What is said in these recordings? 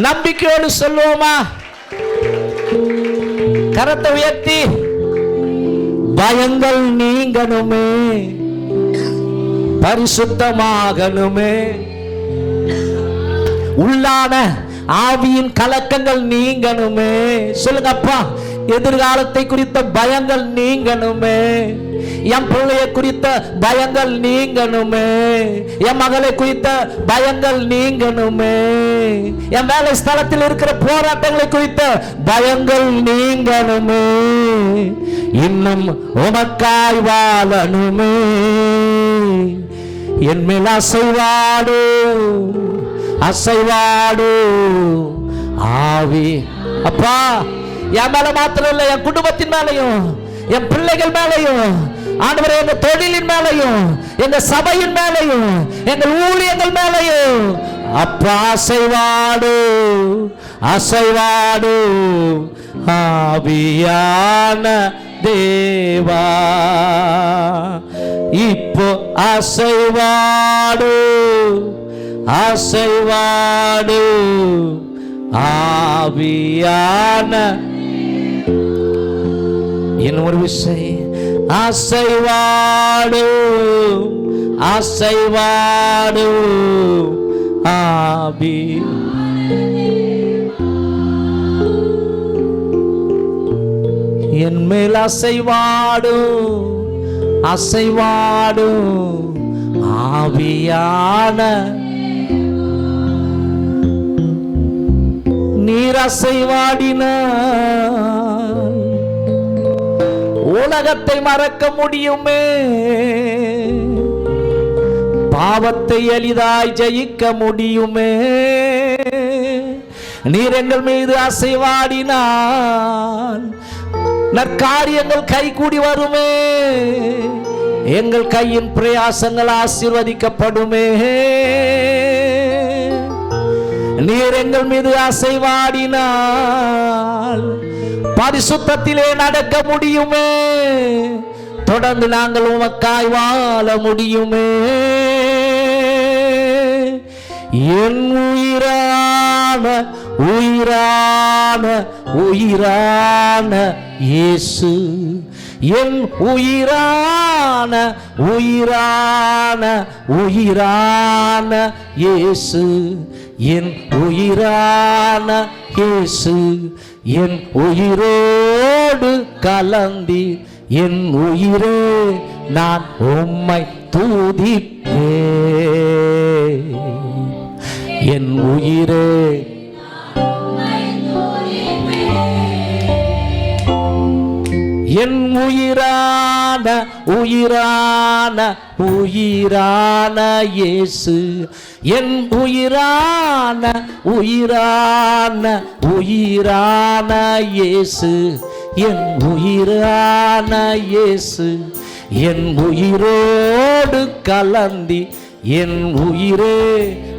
நம்பிக்கையோடு சொல்லுவோமா? கரத்தை உயர்த்தி பயங்கள் நீங்கணுமே, பரிசுத்தமாகணுமே, உள்ளான ஆவியின் கலக்கங்கள் நீங்கணுமே. சொல்லுங்க அப்பா, எதிர்காலத்தை குறித்த பயங்கள் நீங்கணுமே, என் பிள்ளையை குறித்த பயங்கள் நீங்கணுமே, என் மகளை குறித்த பயங்கள் நீங்கணுமே, என் வேலை ஸ்தலத்தில் இருக்கிற போராட்டங்களை குறித்த பயங்கள் நீங்கணுமே, இன்னும் உமக்காய் வாழணுமே, என் மேல் அசைவாடு அசைவாடு ஆவி. அப்பா, என் மேல மாத்திரம் இல்லை, என் குடும்பத்தின் மேலையும், என் பிள்ளைகள் மேலையும், ஆண்டவரே எங்க தொழிலின் மேலையும், எங்க சபையின் மேலையும், எங்கள் ஊழியங்கள் மேலையும் அப்பா அசைவாடு அசைவாடு ஆவியான தேவா. இப்போ அசைவாடு அசைவாடு ஆவியான. இன்னொரு விஷயம், அசைவாடு அசைவாடு ஆவி. என் மேல் அசைவாடு அசைவாடு ஆவியான நீர். அசைவாடினார் உலகத்தை மறக்க முடியுமே, பாவத்தை எளிதாய் ஜெயிக்க முடியுமே. நீர் எங்கள் மீது அசைவாடினார் நற்காரியங்கள் கைகூடி வருமே, எங்கள் கையின் பிரயாசங்கள் ஆசீர்வதிக்கப்படுமே. நீர் எங்கள் மீது அசைவாடினால் பரிசுத்தத்திலே நடக்க முடியுமே, தொடர்ந்து நாங்கள் உமக்காய் வாழ முடியுமே. என் உயிரான உயிரான உயிரான இயேசு, என் உயிரான உயிரான உயிரான இயேசு, என் உயிரான இயேசு, என் உயிரோடு கலந்தி என் உயிரே நான் உம்மை துதிப்பேன். என் உயிரே என் உயிரான உயிரான உயிரான இயேசு, என் உயிரான உயிரான உயிரான இயேசு, என் உயிரான இயேசு, என் உயிரோடு கலந்தி என் உயிரே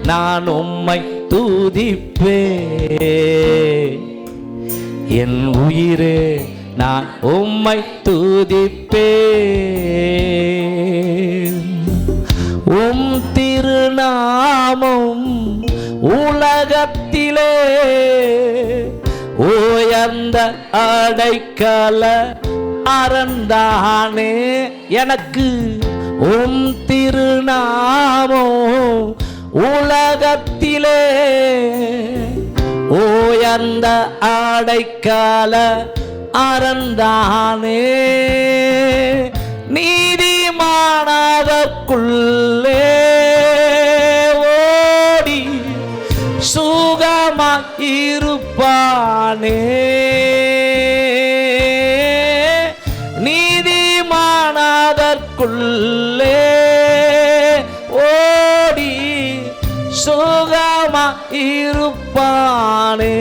நான் உம்மை துதிப்பேன். என் உயிரே நான் உம்மை துதிப்பேன். உம் திருநாமம் உலகத்திலே உயர்ந்த அடைக்கல அரண்தானே. எனக்கு உம் திருநாமம் உலகத்திலே உயர்ந்த அடைக்கல அரண்தானே. நீதிமானவர்க்குள்ளே ஓடி சுகமாய் இருப்பானே. நீதிமானவர்க்குள்ளே ஓடி சுகமாய் இருப்பானே.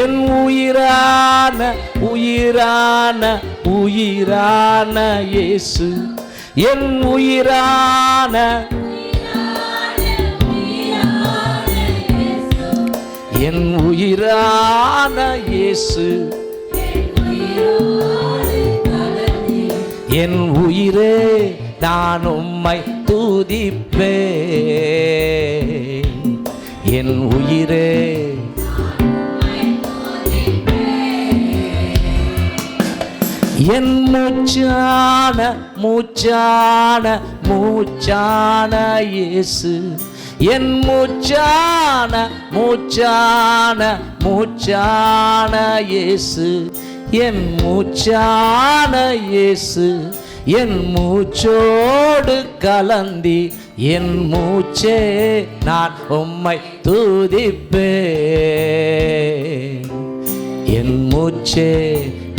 என் உயிரான உயிரான உயிரான இயேசு, என் உயிரான என் உயிரான இயேசு, என் உயிரே நான் உம்மை துதிப்பேன். என் உயிரே என் மூச்சான மூச்சான மூச்சான இயேசு, என் மூச்சான மூச்சான மூச்சான இயேசு, என் மூச்சான இயேசு, என் மூச்சோடு கலந்தி என் மூச்சே நான் உம்மை துதிப்பேன், என் மூச்சே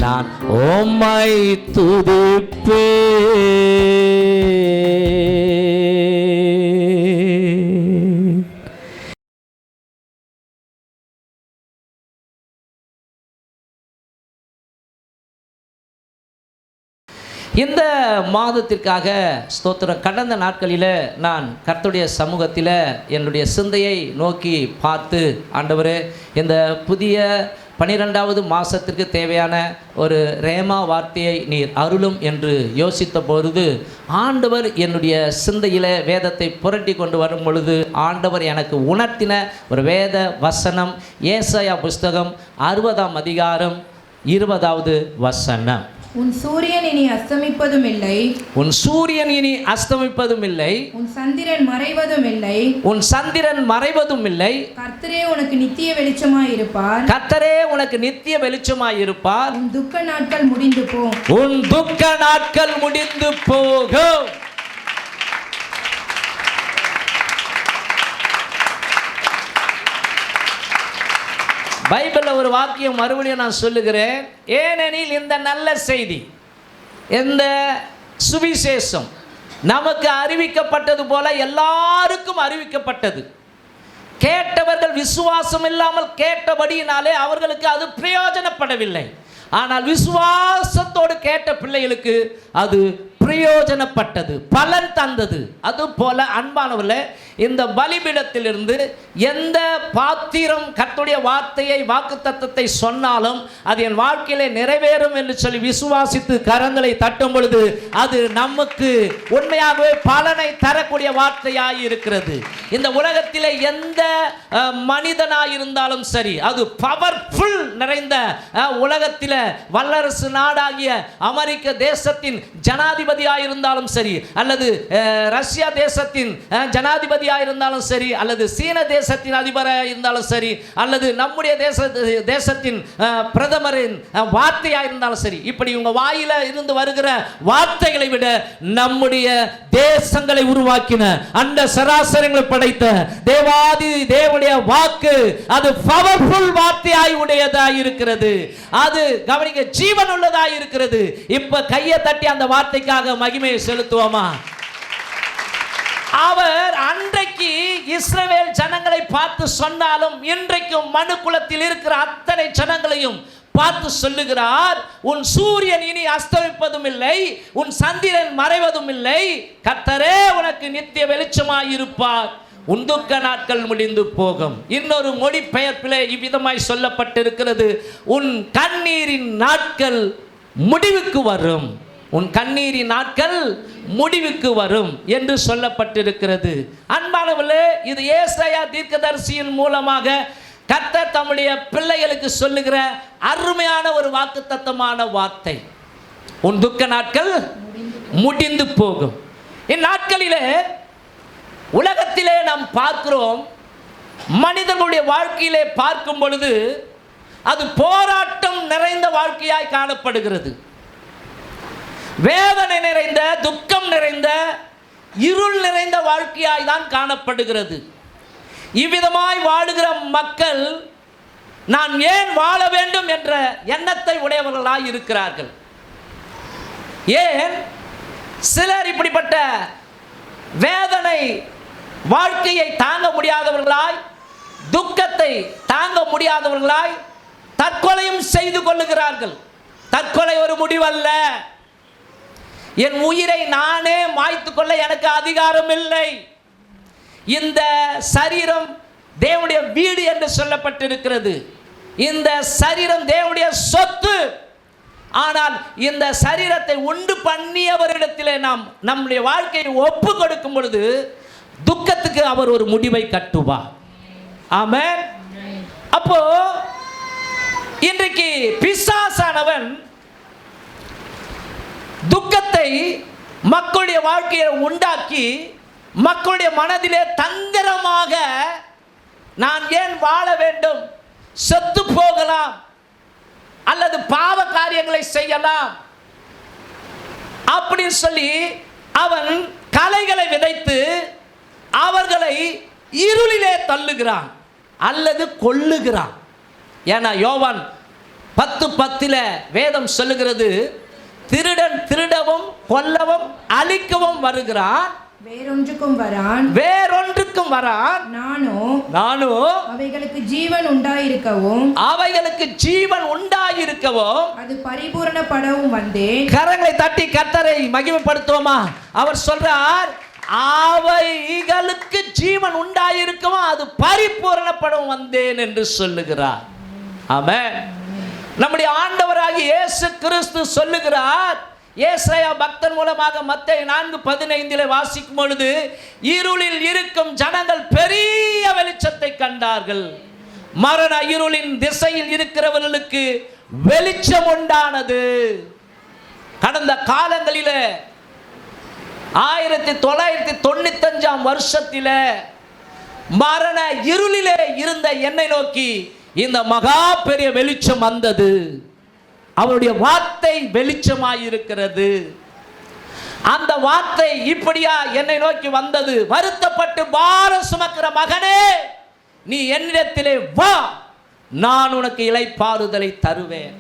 நான் உம்மை துதிப்பேன். இந்த மாதத்திற்காக ஸ்தோத்திரம். கடந்த நாட்களில் நான் கர்த்தருடைய சமூகத்தில் என்னுடைய சிந்தையை நோக்கி பார்த்து, ஆண்டவரே இந்த புதிய 12வது மாதத்திற்கு தேவையான ஒரு ரேமா வார்த்தையை நீர் அருளும் என்று யோசித்த பொழுது ஆண்டவர் என்னுடைய சிந்தையில் வேதத்தை புரட்டி கொண்டு வரும் பொழுது ஆண்டவர் எனக்கு உணர்த்தின ஒரு வேத வசனம் ஏசாயா புஸ்தகம் 60ஆம் அதிகாரம் 20வது வசனம். உன் சூரியன் இனி அஸ்தமிப்பதும் இல்லை, உன் சூரியன் இனி அஸ்தமிப்பதும் இல்லை, உன் சந்திரன் மறைவதும் இல்லை, உன் சந்திரன் மறைவதும் இல்லை. கர்த்தரே உனக்கு நித்திய வெளிச்சமாய் இருப்பார், கர்த்தரே உனக்கு நித்திய வெளிச்சமாய் இருப்பார். உன் துக்க நாட்கள் முடிந்து போகும், உன் துக்க நாட்கள் முடிந்து போகும். பைபிளில் ஒரு வாக்கியம் மறுபடியும் நான் சொல்லுகிறேன். ஏனெனில் இந்த நல்ல செய்தி, இந்த சுவிசேஷம் நமக்கு அறிவிக்கப்பட்டது போல எல்லாருக்கும் அறிவிக்கப்பட்டது. கேட்டவர்கள் விசுவாசம் இல்லாமல் கேட்டபடியினாலே அவர்களுக்கு அது பிரயோஜனப்படவில்லை. ஆனால் விசுவாசத்தோடு கேட்ட பிள்ளைகளுக்கு அது பிரயோஜனப்பட்டது, பலன் தந்தது. அதுபோல அன்பானவர்களே, இந்த பலிபீடத்திலிருந்து எந்த பாத்திரம் கர்த்தருடைய வார்த்தையை வாக்குத்தத்தத்தை சொன்னாலும் அது என் வாழ்க்கையிலே நிறைவேறும் என்று சொல்லி விசுவாசித்து கரங்களை தட்டும் பொழுது அது நமக்கு உண்மையாகவே பலனை தரக்கூடிய வார்த்தையாய் இருக்கிறது. இந்த உலகத்திலே எந்த மனிதனாய் இருந்தாலும் சரி, அது பவர்ஃபுல் நிறைந்த உலகத்தில் வல்லரசு நாடாகிய அமெரிக்க தேசத்தின் ஜனாதிபதியாக இருந்தாலும் சரி, அல்லது ரஷ்யா தேசத்தின் ஜனாதிபதியாக இருந்தாலும் சரி, அல்லது சீன தேசத்தின் அதிபராக இருந்தாலும் சரி, அல்லது நம்முடைய தேசத்தின் பிரதமரின் வார்த்தையாக இருந்தாலும் சரி, இப்படி உங்க வாயில இருந்து வருகிற வார்த்தைகளை விட நம்முடைய தேசங்களை உருவாக்கின அந்த சராசரங்களை படைத்த தேவாதி தேவனுடைய வாக்கு அது பவர்ஃபுல் வார்த்தையாய் உடையதாய் இருக்கிறது. அது கவனிக்க ஜீவன் உள்ளதாய் இருக்கிறது. இப்ப கையை தட்டி அந்த வார்த்தைக்காக மகிமையை செலுத்துவோமா? அவர் அன்றைக்கு இஸ்ரவேல் ஜனங்களை பார்த்து சொன்னாலும் இன்றைக்கும் மனு குலத்தில் இருக்கிற அத்தனை ஜனங்களையும் பார்த்து சொல்லுகிறார், உன் சூரியன் இனி அஸ்தமிப்பதும் இல்லை, உன் சந்திரன் மறைவதும் இல்லை, கர்த்தரே உனக்கு நித்திய வெளிச்சமாய் இருப்பார், உன் துக்க நாட்கள் முடிந்து போகும். இன்னொரு மொழிபெயர்ப்பிலே இவ்விதமாய் சொல்லப்பட்டிருக்கிறது, உன் கண்ணீரின் நாட்கள் முடிவுக்கு வரும், உன் கண்ணீரின் நாட்கள் முடிவுக்கு வரும் என்று சொல்லப்பட்டிருக்கிறது. அன்பானவர்களே, இது ஏசாயா தீர்க்கதரிசியின் மூலமாக கர்த்தர் தம்முடைய பிள்ளைகளுக்கு சொல்லுகிற அருமையான ஒரு வாக்குத்தத்தமான வார்த்தை. உன் துக்க நாட்கள் முடிந்து போகும். இந்நாட்களிலே உலகத்திலே நாம் பார்க்கிறோம், மனிதனுடைய வாழ்க்கையிலே பார்க்கும் பொழுது அது போராட்டம் நிறைந்த வாழ்க்கையாய் காணப்படுகிறது. வேதனை நிறைந்த, துக்கம் நிறைந்த, இருள் நிறைந்த வாழ்க்கையாய் தான் காணப்படுகிறது. இவ்விதமாய் வாழுகிற மக்கள் நான் ஏன் வாழ வேண்டும் என்ற எண்ணத்தை உடையவர்களாய் இருக்கிறார்கள். ஏன் சிலர் இப்படிப்பட்ட வேதனை வாழ்க்கையை தாங்க முடியாதவர்களாய், துக்கத்தை தாங்க முடியாதவர்களாய் தற்கொலையும் செய்து கொள்ளுகிறார்கள். தற்கொலை ஒரு முடிவல்ல. என் உயிரை நானே மாய்த்து கொள்ள எனக்கு அதிகாரம் இல்லை. இந்த சரீரம் தேவனுடைய வீடு என்று சொல்லப்பட்டிருக்கிறது. இந்த சரீரம் தேவனுடைய சொத்து. ஆனால் இந்த சரீரத்தை உண்டு பண்ணியவரிடத்திலே நாம் நம்முடைய வாழ்க்கையை ஒப்பு கொடுக்கும் பொழுது துக்கத்துக்கு அவர் ஒரு முடிவை கட்டுவார். ஆமென். அப்போ இன்றைக்கு பிசாசானவன் துக்கத்தை மக்களுடைய வாழ்க்கையை உண்டாக்கி மக்களுடைய மனதிலே தந்திரமாக நான் ஏன் வாழ வேண்டும், செத்து போகலாம், அல்லது பாவ காரியங்களை செய்யலாம் அப்படின்னு சொல்லி அவன் கலைகளை விதைத்து அவர்களை இருளிலே தள்ளுகிறான் அல்லது கொல்லுகிறான். ஏன்னா யோவான் 10:10 வேதம் சொல்லுகிறது, திருடன் திருடவும் கொல்லவும் அழிக்கவும் வருகிறான், வேறொன்றுக்கும் வரான். நானோ அவைகளுக்கு ஜீவன் உண்டாயிருக்கவும் அது பரிபூரணப்படவும் வந்தேன். கரங்களை தட்டி கர்த்தரை மகிமைப்படுத்துவோமா? அவர் சொல்றார், அவைகளுக்கு ஜீவன் உண்டாயிருக்கவும் அது பரிபூரணப்படவும் வந்தேன் என்று சொல்லுகிறார். ஆமென். நம்முடைய ஆண்டவராகிய இயேசு கிறிஸ்து சொல்லுகிறார், ஏசாயா பக்தன் மூலமாக மத்தேயு 4:15 வாசிக்கும் பொழுது, இருளில் இருக்கும் ஜனங்கள் பெரிய வெளிச்சத்தை கண்டார்கள், மரண இருளின் திசையில் இருக்கிறவர்களுக்கு வெளிச்சம் உண்டானது. கடந்த காலங்களில் 1995 வருஷத்தில் மரண இருளிலே இருந்த என்னை நோக்கி இந்த மகா பெரிய வெளிச்சம் வந்தது. அவருடைய வார்த்தை வெளிச்சமாயிருக்கிறது. அந்த வார்த்தை இப்படியா என்னை நோக்கி வந்தது, வருத்தப்பட்டு பாரம் சுமக்கிற மகனே, நீ என்னிடத்திலே வா, நான் உனக்கு இளைப்பாறுதலை தருவேன்.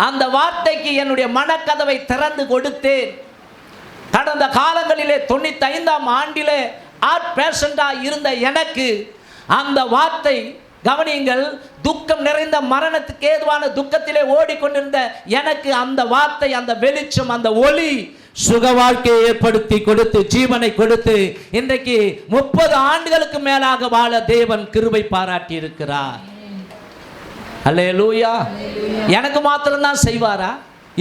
அந்த வார்த்தைக்கு என்னுடைய மனக்கதவை திறந்து கொடுத்தேன். கடந்த காலங்களிலே 95ஆம் ஆண்டிலே ஆர்ட் பேஷண்டாக இருந்த எனக்கு அந்த வார்த்தை, கவனியுங்கள், துக்கம் நிறைந்த மரணத்துக்கு ஏதுவான துக்கத்திலே ஓடிக்கொண்டிருந்த எனக்கு அந்த வார்த்தை, அந்த வெளிச்சம், அந்த ஒளி சுக வாழ்க்கையை ஏற்படுத்தி கொடுத்து ஜீவனை கொடுத்து இன்றைக்கு 30 ஆண்டுகளுக்கு மேலாக வாழ தேவன் கிருபை பாராட்டி இருக்கிறார். அல்லேலூயா. எனக்கு மாத்திரம்தான் செய்வாரா?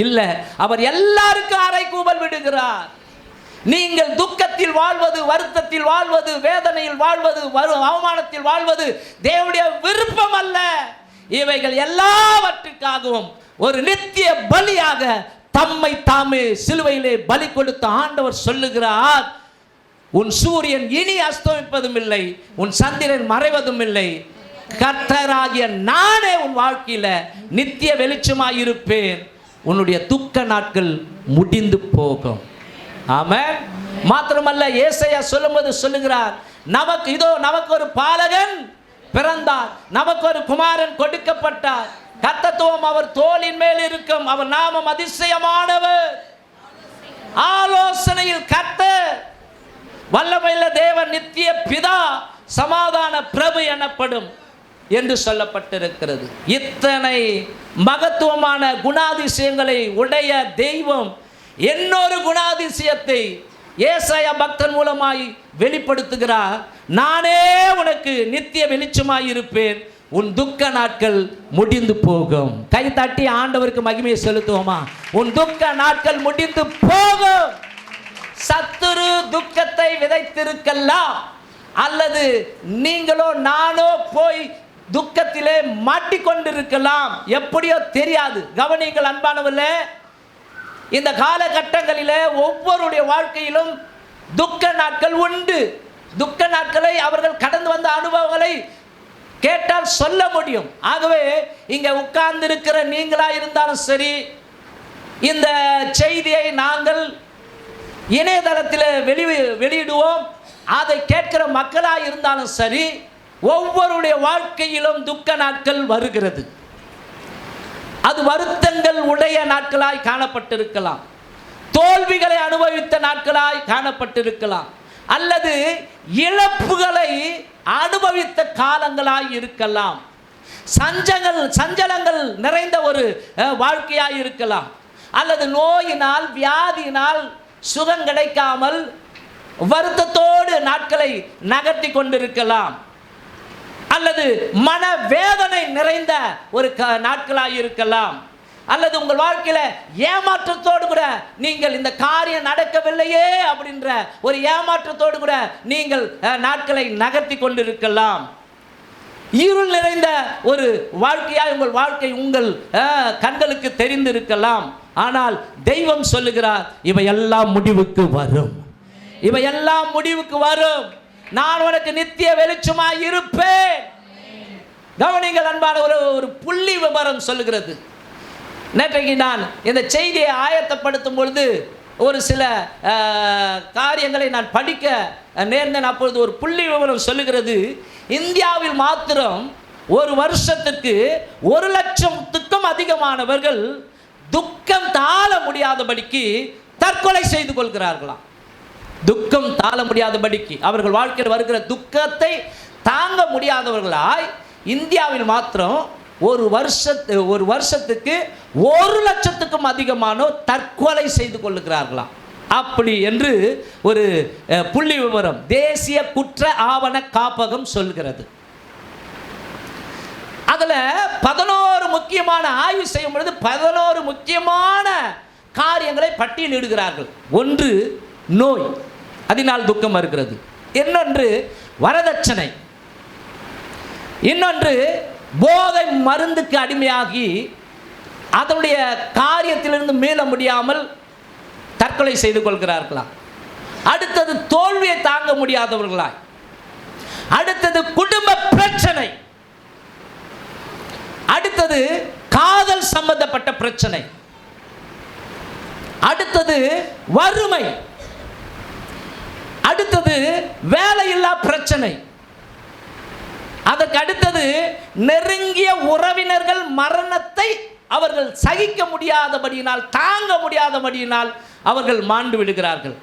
இல்ல, அவர் எல்லாருக்கும் அறைகூவல் விடுகிறார். நீங்கள் துக்கத்தில் வாழ்வது, வருத்தத்தில் வாழ்வது, வேதனையில் வாழ்வது, அவமானத்தில் வாழ்வது தேவனுடைய விருப்பம் அல்ல. இவைகள் எல்லாவற்றுக்காகவும் ஒரு நித்திய பலியாக தம்மை தாமே சிலுவையிலே பலி கொடுத்த ஆண்டவர் சொல்லுகிறார், உன் சூரியன் இனி அஸ்தமிப்பதும் இல்லை, உன் சந்திரன் மறைவதும் இல்லை, கர்த்தராகிய நானே உன் வாழ்க்கையில நித்திய வெளிச்சமாயிருப்பேன், உன்னுடைய துக்க நாட்கள் முடிந்து போகும். ஆமென். மாத்திரமல்ல, ஏசாயா சொல்லும்போது சொல்லுகிறார், நமக்கு ஒரு பாலகன் பிறந்தார், நமக்கு ஒரு குமாரன் கொடுக்கப்பட்டார், கர்த்தத்துவம் அவர் தோளின் மேல் இருக்கும், அவர் நாமம் அதிசயமானவர், ஆலோசனையில் கர்த்தர், வல்லமையுள்ள தேவன், நித்திய பிதா, சமாதான பிரபு எனப்படும் என்று சொல்லப்பட்டிருக்கிறது. இத்தனை மகத்துவமான குணாதிசயங்களை உடைய தெய்வம் இன்னொரு குணாதிசயத்தை ஏசாயா பக்தன் மூலமாய் வெளிப்படுத்துகிறார். நானே உனக்கு நித்திய வெளிச்சமாய் இருப்பேன், உன் துக்க நாட்கள் முடிந்து போகும். கை தட்டி ஆண்டவருக்கு மகிமையை செலுத்துவோமா? உன் துக்க நாட்கள் முடிந்து போகும். சத்துரு துக்கத்தை விதைத்திருக்கலாம், அல்லது நீங்களோ நானோ போய் துக்கத்திலே மாட்டிக்கொண்டிருக்கலாம், எப்படியோ தெரியாது. கவனிங்கள் அன்பானவர்களே, இந்த காலகட்டங்களிலே ஒவ்வொருடைய வாழ்க்கையிலும் துக்க நாட்கள் உண்டு. துக்க நாட்களை அவர்கள் கடந்து வந்த அனுபவங்களை கேட்டால் சொல்ல முடியும். ஆகவே இங்கே உட்கார்ந்து இருக்கிற நீங்களா இருந்தாலும் சரி, இந்த செய்தியை நாங்கள் இணையதளத்தில் வெளியிடுவோம், அதை கேட்கிற மக்களாக இருந்தாலும் சரி, ஒவ்வொருடைய வாழ்க்கையிலும் துக்க நாட்கள் வருகிறது. அது வருத்தங்கள் உடைய நாட்களாய் காணப்பட்டிருக்கலாம், தோல்விகளை அனுபவித்த நாட்களாய் காணப்பட்டிருக்கலாம், அல்லது இழப்புகளை அனுபவித்த காலங்களாய் இருக்கலாம், சஞ்சலங்கள் நிறைந்த ஒரு வாழ்க்கையாய் இருக்கலாம், அல்லது நோயினால் வியாதியினால் சுகம் கிடைக்காமல் வருத்தத்தோடு நாட்களை நகர்த்தி கொண்டிருக்கலாம், அல்லது மன வேதனை நிறைந்த ஒரு நாட்களாக இருக்கலாம், அல்லது உங்கள் வாழ்க்கையில ஏமாற்றத்தோடு கூட நீங்கள் இந்த காரியம் நடக்கவில்லையே அப்படின்ற ஒரு ஏமாற்றத்தோடு கூட நீங்கள் நாட்களை நகர்த்தி கொண்டிருக்கலாம். இருள் நிறைந்த ஒரு வாழ்க்கையாய் உங்கள் வாழ்க்கை உங்கள் கண்களுக்கு தெரிந்திருக்கலாம். ஆனால் தெய்வம் சொல்லுகிறார், இவையெல்லாம் முடிவுக்கு வரும், இவையெல்லாம் முடிவுக்கு வரும். நான் உனக்கு நித்திய வெளிச்சமாய் இருப்பேன். கவனிங்கள் அன்பான ஒரு புள்ளி விவரம் சொல்லுகிறது. நேற்றைக்கு நான் இந்த செய்தியை ஆயத்தப்படுத்தும் பொழுது ஒரு சில காரியங்களை நான் படிக்க நேர்ந்தேன். அப்பொழுது ஒரு புள்ளி விவரம் சொல்லுகிறது, இந்தியாவில் மாத்திரம் ஒரு வருஷத்துக்கு 1,00,000க்கும் அதிகமானவர்கள் துக்கம் தாழ முடியாதபடிக்கு தற்கொலை செய்து கொள்கிறார்களாம். துக்கம் தாழ முடியாதபடிக்கு, அவர்கள் வாழ்க்கையில் வருகிற துக்கத்தை தாங்க முடியாதவர்களாய் இந்தியாவில் மாத்திரம் ஒரு வருஷத்துக்கு 1,00,000க்கும் அதிகமானோர் தற்கொலை செய்து கொள்ளுகிறார்களாம். அப்படி என்று ஒரு புள்ளி விவரம் தேசிய குற்ற ஆவண காப்பகம் சொல்கிறது. அதுல 11 முக்கியமான ஆய்வு செய்யும் பொழுது 11 முக்கியமான காரியங்களை பட்டியலிடுகிறார்கள். ஒன்று நோய், அதனால் துக்கம் வருகிறது. இன்னொன்று வரதட்சணை. இன்னொன்று போதை மருந்துக்கு அடிமையாகி அதனுடைய காரியத்திலிருந்து மீள முடியாமல் தற்கொலை செய்து கொள்கிறார்களாம். அடுத்தது தோல்வியை தாங்க முடியாதவர்களாய். அடுத்தது குடும்ப பிரச்சனை. அடுத்தது காதல் சம்பந்தப்பட்ட பிரச்சனை. அடுத்தது வறுமை. அடுத்தது வேலையில்லா பிரச்சனை. அதற்கு அடுத்தது நெருங்கிய உறவினர்கள் மரணத்தை அவர்கள் சகிக்க முடியாதபடியினால், தாங்க முடியாதபடியினால் அவர்கள் மாண்டு விடுகிறார்கள்.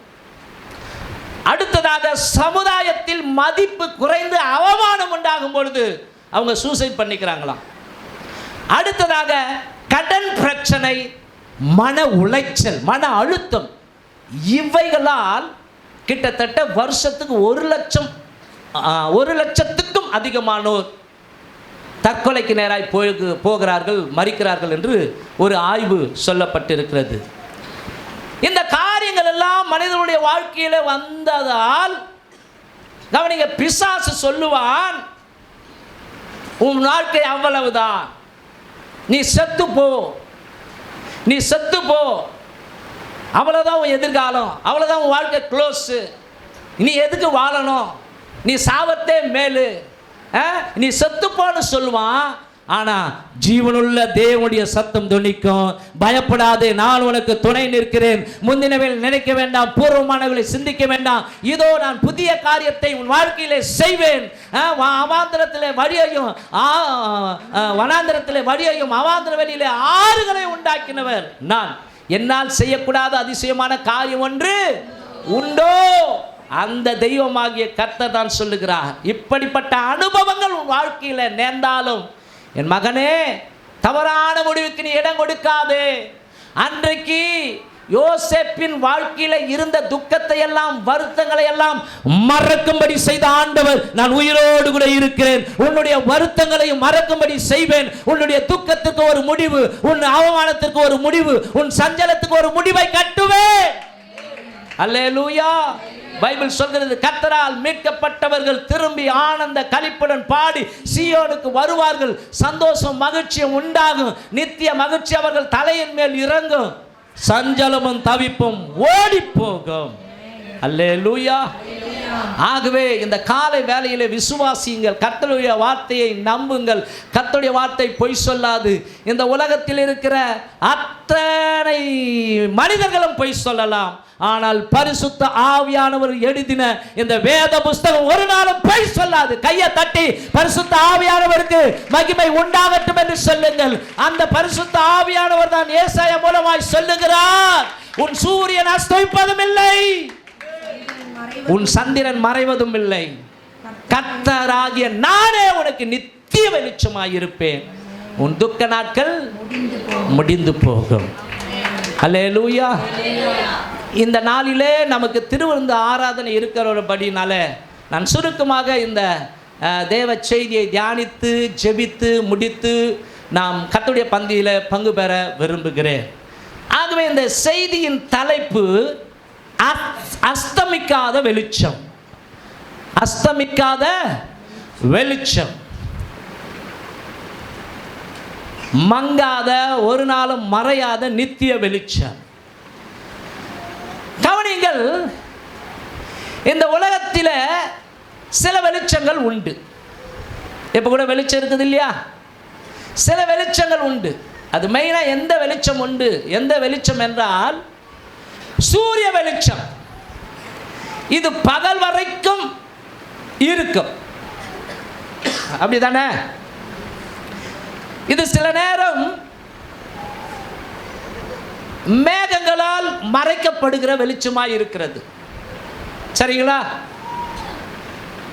அடுத்ததாக சமுதாயத்தில் மதிப்பு குறைந்து அவமானம் உண்டாகும் பொழுது அவங்க சூசைட் பண்ணிக்கிறாங்களாம். அடுத்ததாக கடன் பிரச்சனை, மன உளைச்சல், மன அழுத்தம். இவைகளால் கிட்டத்தட்ட வருஷத்துக்கு 1,00,000க்கும் அதிகமானோர் தற்கொலைக்கு நேராய் போகிறார்கள், மரிக்கிறார்கள் என்று ஒரு ஆய்வு சொல்லப்பட்டிருக்கிறது. இந்த காரியங்கள் எல்லாம் மனிதனுடைய வாழ்க்கையில வந்ததால் கவனிங்க, பிசாசு சொல்லுவான், உன் வாழ்க்கை அவ்வளவுதான், நீ செத்து போ, நீ செத்து போ, அவ்வளோதான் உன் எதிர்காலம், அவ்வளோதான் உன் வாழ்க்கை க்ளோஸ், நீ எதுக்கு வாழணும், நீ சாவத்தே மேலு, நீ செத்துப்போன்னு சொல்லுவான். ஆனால் ஜீவனுள்ள தேவனுடைய சத்தம் துணிக்கும், பயப்படாதே, நான் உனக்கு துணை நிற்கிறேன், முந்தினவில் நினைக்க வேண்டாம், பூர்வமானவர்களை சிந்திக்க வேண்டாம், இதோ நான் புதிய காரியத்தை உன் வாழ்க்கையிலே செய்வேன், அவாந்திரத்திலே வழியையும் வனாந்திரத்திலே வழியையும் அவாந்திர வெளியிலே ஆறுகளை உண்டாக்கினவர் நான், என்னால் செய்யக்கூடாத அதிசயமான காரியம் ஒன்று உண்டோ, அந்த தெய்வமாகிய கர்த்தர் தான் சொல்லுகிறார். இப்படிப்பட்ட அனுபவங்கள் உன் வாழ்க்கையில் நேர்ந்தாலும் என் மகனே, தவறான முடிவுக்கு நீ இடம் கொடுக்காதே. அன்றைக்கு யோசேப்பின் வாழ்க்கையில இருந்த துக்கத்தை எல்லாம், வருத்தங்களை எல்லாம் மறக்கும்படி செய்த ஆண்டவர் நான் உயிரோடு கூட இருக்கிறேன், உன்னுடைய வருத்தங்களையும் மறக்கும்படி செய்வேன், உன்னுடைய துக்கத்துக்கு ஒரு முடிவு, உன் அவமானத்திற்கு ஒரு முடிவு, உன் சஞ்சலத்துக்கு ஒரு முடிவை கட்டுவேன். அல்லேலூயா. பைபிள் சொல்கிறது, கர்த்தரால் மீட்கப்பட்டவர்கள் திரும்பி ஆனந்த களிப்புடன் பாடி சீயோனுக்கு வருவார்கள், சந்தோஷம் மகிழ்ச்சியும் உண்டாகும், நித்திய மகிழ்ச்சி அவர்கள் தலையின் மேல் இறங்கும், சஞ்சலமும் தவிப்பும் ஓடி போகும். அல்லேலூயா. ஆகவே இந்த காலை வேளையிலே விசுவாசியுங்கள், கர்த்தருடைய வார்த்தையை நம்புங்கள். கர்த்தருடைய வார்த்தை பொய் சொல்லாது. இந்த உலகத்தில் இருக்கிற அத்தனை மனிதர்களும் பொய் சொல்லலாம், ஆனால் பரிசுத்த ஆவியானவர் எழுதின இந்த வேத புஸ்தகம் ஒரு நாளும் பொய் சொல்லாது. கையை தட்டி பரிசுத்த ஆவியானவருக்கு மகிமை உண்டாகட்டும் என்று சொல்லுங்கள். அந்த பரிசுத்த ஆவியானவர் தான் ஏசாயா மூலமாய் சொல்லுகிறார், உன் சூரியன் அஸ்தமிப்பதும் இல்லை, உன் சந்திரன் மறைவதும் இல்லை, கர்த்தராகிய நானே உனக்கு நித்திய வெளிச்சமாய் இருப்பேன், உன் துக்க நாட்கள் முடிந்து போகும். அல்லேலூயா. இந்த நாளிலே நமக்கு திருவிருந்து ஆராதனை இருக்கிறபடினால நான் சுருக்கமாக இந்த தேவ செய்தியை தியானித்து ஜெபித்து முடித்து நாம் கர்த்தருடைய பந்தியில் பங்கு பெற விரும்புகிறேன். ஆகவே இந்த செய்தியின் தலைப்பு அஸ்தமிக்காத வெளிச்சம். அஸ்தமிக்காத வெளிச்சம். மங்காத, ஒரு நாளும் மறையாத நித்திய வெளிச்சம். கவனிங்கள், இந்த உலகத்தில் சில வெளிச்சங்கள் உண்டு. இப்போ கூட வெளிச்சம் இருக்குது இல்லையா? சில வெளிச்சங்கள் உண்டு. அது மெயினாக எந்த வெளிச்சம் உண்டு? எந்த வெளிச்சம் என்றால் சூரிய வெளிச்சம். இது பகல் வரைக்கும் இருக்கும், அப்படிதானே? இது சில நேரம் மேகங்களால் மறைக்கப்படுகிற வெளிச்சமாய் இருக்கிறது. சரிங்களா?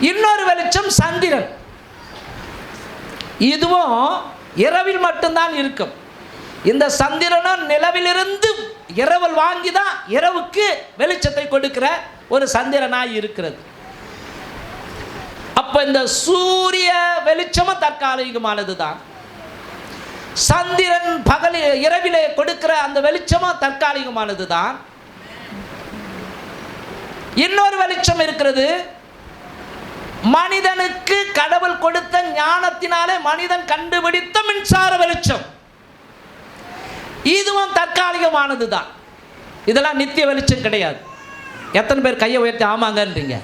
இன்னொரு வெளிச்சம் சந்திரன். இதுவும் இரவில் மட்டும்தான் இருக்கும். இந்த சந்திரனும் நிலவிலிருந்து இரவல் வாங்கி தான் இரவுக்கு வெளிச்சத்தை கொடுக்கிற ஒரு சந்திரனாய் இருக்கிறது. அப்ப இந்த சூரிய வெளிச்சமும் தற்காலிகமானது தான். சந்திரன் பகலில் இரவிலே கொடுக்கிற அந்த வெளிச்சமும் தற்காலிகமானது தான். இன்னொரு வெளிச்சம் இருக்கிறது, மனிதனுக்கு கடவுள் கொடுத்த ஞானத்தினாலே மனிதன் கண்டுபிடித்த மின்சார வெளிச்சம். இதுவும் தற்காலிகமானது தான். இதெல்லாம் நித்திய வெளிச்சம் கிடையாது. எத்தனை பேர் கையை உயர்த்தி ஆமாங்கன்றீங்க?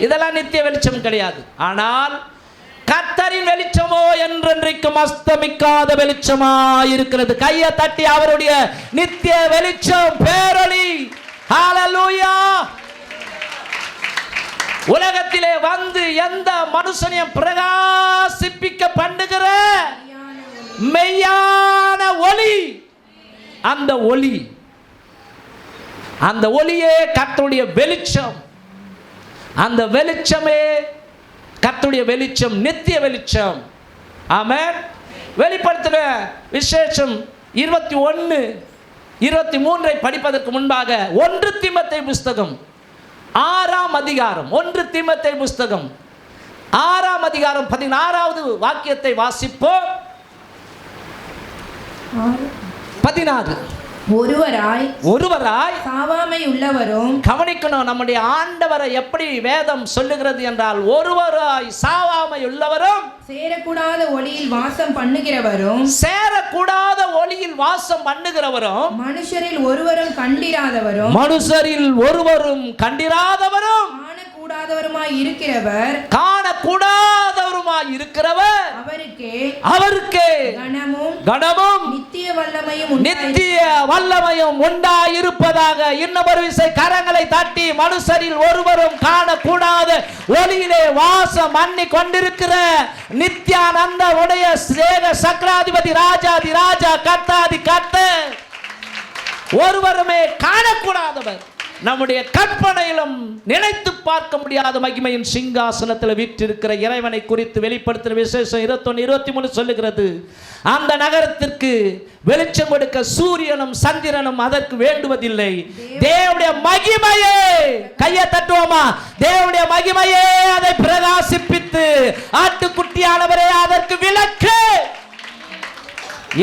இதெல்லாம் நித்திய வெளிச்சம் கிடையாது. ஆனால் கர்த்தரின் வெளிச்சமோ என்றென்றைக்கும் அஸ்தமிக்காத வெளிச்சமா இருக்கிறது. கையை தட்டி அவருடைய நித்திய வெளிச்சம், பேரொளி. ஹல்லேலூயா! உலகத்திலே வந்து எந்த மனுஷனையும் பிரகாசிப்பிக்க பண்ணுகிற மெய்யான ஒளி, அந்த ஒளி, அந்த ஒளியே கர்த்தருடைய வெளிச்சம். அந்த வெளிச்சமே கர்த்தருடைய வெளிச்சம், நித்திய வெளிச்சம். ஆமென். வெளிப்படுத்தின விசேஷம் 21, 23 படிப்பதற்கு முன்பாக 1 தீமோத்தேயு புஸ்தகம் 6ஆம் அதிகாரம், 1 தீமோத்தேயு புஸ்தகம் 6ஆம் அதிகாரம் 16வது வாக்கியத்தை வாசிப்போம். 16. ஒருவராய் சாவாமை உள்ளவரும். கவனிக்கணும், நம்முடைய ஆண்டவரை எப்படி வேதம் சொல்லுகிறது என்றால், ஒருவராய் சாவாமை உள்ளவரும், சேரக்கூடாத ஒளியில் வாசம் பண்ணுகிறவரும், சேரக்கூடாத ஒளியில் வாசம் பண்ணுகிறவரும், மனுஷரில் ஒருவரும் கண்டிராதவரும், மனுஷரில் ஒருவரும் கண்டிராதவரும், காணக்கூடாதவருமாய் இருக்கிறவர், காணக்கூடாதவருமாய் இருக்கிறவர், அவருக்கே கனமும் நித்திய வல்லமையும் உண்டாயிருப்பதாக. இன்னொரு விசை கரங்களை தட்டி, மனுஷரில் ஒருவரும் காணக்கூடாத ஒளியிலே வாசம் பண்ணி கொண்டிருக்கிற நித்யானந்த உடைய சேக சக்கராதிபதி ராஜாதி ராஜா கர்த்தாதி கர்த்தர், ஒருவருமே காணக்கூடாதவர், நம்முடைய கற்பனையிலும் நினைத்து பார்க்க முடியாத மகிமையின் சிங்காசனத்தில் வீற்றிருக்கிற இறைவனை குறித்து வெளிப்படுத்துகிற விசேஷம் 21, 23 சொல்லுகிறது. அந்த நகரத்திற்கு வெளிச்சம் கொடுக்க சூரியனும் சந்திரனும் அதற்கு வேண்டுவதில்லை. தேவனுடைய மகிமையே, கையை தட்டுவோமா, தேவனுடைய மகிமையே அதை பிரகாசிப்பித்து ஆட்டுக்குட்டியானவரே அதற்கு விளக்கு.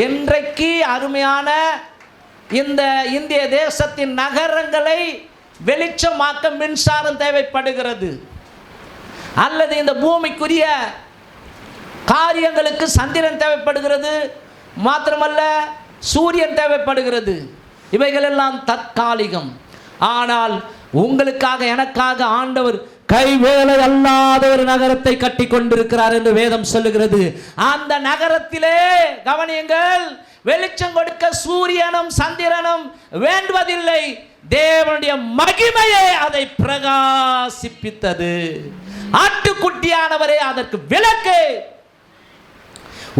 இன்றைக்கு அருமையான இந்த இந்திய தேசத்தின் நகரங்களை வெளிச்சமாக்க மின்சாரம் தேவைப்படுகிறது. அல்லது இந்த பூமிக்குரிய காரியங்களுக்கு சந்திரன் தேவைப்படுகிறது, மாத்திரமல்ல சூரியன் தேவைப்படுகிறது. இவைகள் எல்லாம் தற்காலிகம். ஆனால் உங்களுக்காக எனக்காக ஆண்டவர் கைவேலை அல்லாத ஒரு நகரத்தை கட்டி கொண்டிருக்கிறார் என்று வேதம் சொல்லுகிறது. அந்த நகரத்திலே கவனியுங்கள், வெளிச்சம் கொடுக்க சூரியனும் சந்திரனும் வேண்டுவதில்லை. தேவனுடைய மகிமையே அதை பிரகாசிப்பித்தது. ஆட்டுக்குட்டியானவரே அதற்கு விளக்கு.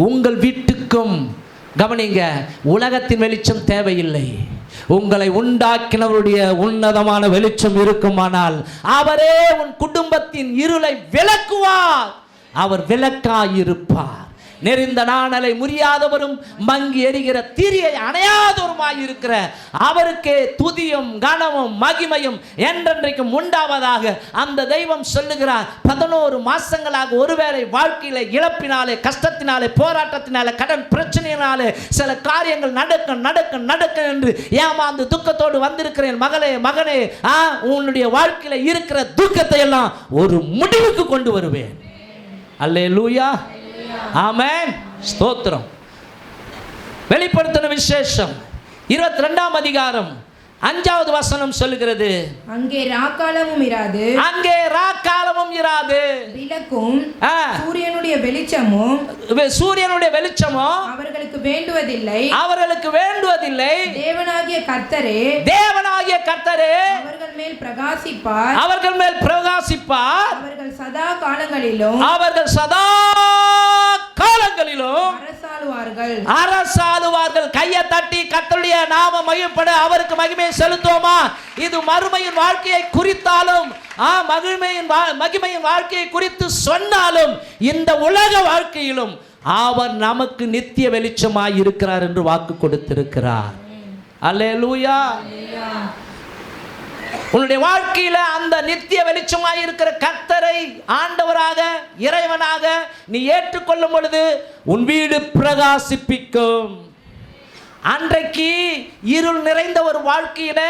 உங்கள் வீட்டுக்கும் கவனிங்க, உலகத்தின் வெளிச்சம் தேவையில்லை. உங்களை உண்டாக்கினவருடைய உன்னதமான வெளிச்சம் இருக்குமானால் அவரே உன் குடும்பத்தின் இருளை விளக்குவார். அவர் விளக்காயிருப்பார். நெறிந்த நாணலை முறியாதவரும் மங்கி எரிகிற தீரியை அணையாதவருமாயிருக்கிற அவருக்கே துதியும் கனமும் மகிமையும் என்றென்றைக்கும் உண்டாவதாக. அந்த தெய்வம் சொல்லுகிறார், 11 மாசங்களாக ஒருவேளை வாழ்க்கையில இழப்பினாலே, கஷ்டத்தினாலே, போராட்டத்தினாலே, கடன் பிரச்சனையினாலே சில காரியங்கள் நடக்க என்று ஏமாந்து துக்கத்தோடு வந்திருக்கிறேன். மகனே, உன்னுடைய வாழ்க்கையில இருக்கிற துக்கத்தை எல்லாம் ஒரு முடிவுக்கு கொண்டு வருவேன். அல்லேலூயா, ஆமென், ஸ்தோத்திரம். வெளிப்படுத்தின விசேஷம் 22ஆம் அதிகாரம் 5வது வசனம் சொல்லுகிறது, அங்கே ராக்காலமும் இராது, அங்கே ராக்காலமும் இராது, விளக்கும் சூரியனுடைய வெளிச்சமும் சூரியனுடைய வெளிச்சமும் அவர்களுக்கு வேண்டுவதில்லை, அவர்களுக்கு வேண்டுவதில்லை. தேவனாகிய கர்த்தரே, தேவனாகிய கர்த்தரே அவர்கள் மேல் பிரகாசிப்பார், அவர்கள் மேல் பிரகாசிப்பார். அவர்கள் சதா காலங்களிலும், அவர்கள் சதா காலங்களிலும் அரசாளுவார்கள், அரசாளுவார்கள். கையை தட்டி கர்த்தருடைய நாம மகிமைப்பட அவருக்கு மகிமை செலுத்துவோமா? இது மறுமையின் வாழ்க்கையை குறித்தாலும் மகிமையின் வாழ்க்கையை குறித்து சொன்னாலும் இந்த உலக வாழ்க்கையிலும் அவர் நமக்கு நித்திய வெளிச்சமாய் இருக்கிறார் என்று வாக்கு கொடுத்திருக்கிறார். அல்லேலூயா. உன்னுடைய வாழ்க்கையில அந்த நித்திய வெளிச்சமாய் இருக்கிற கர்த்தரை ஆண்டவராக இறைவனாக நீ ஏற்றுக்கொள்ளும் பொழுது உன் வீடு பிரகாசிப்பிக்கும். அன்றைக்கு இருள் நிறைந்த ஒரு வாழ்க்கையில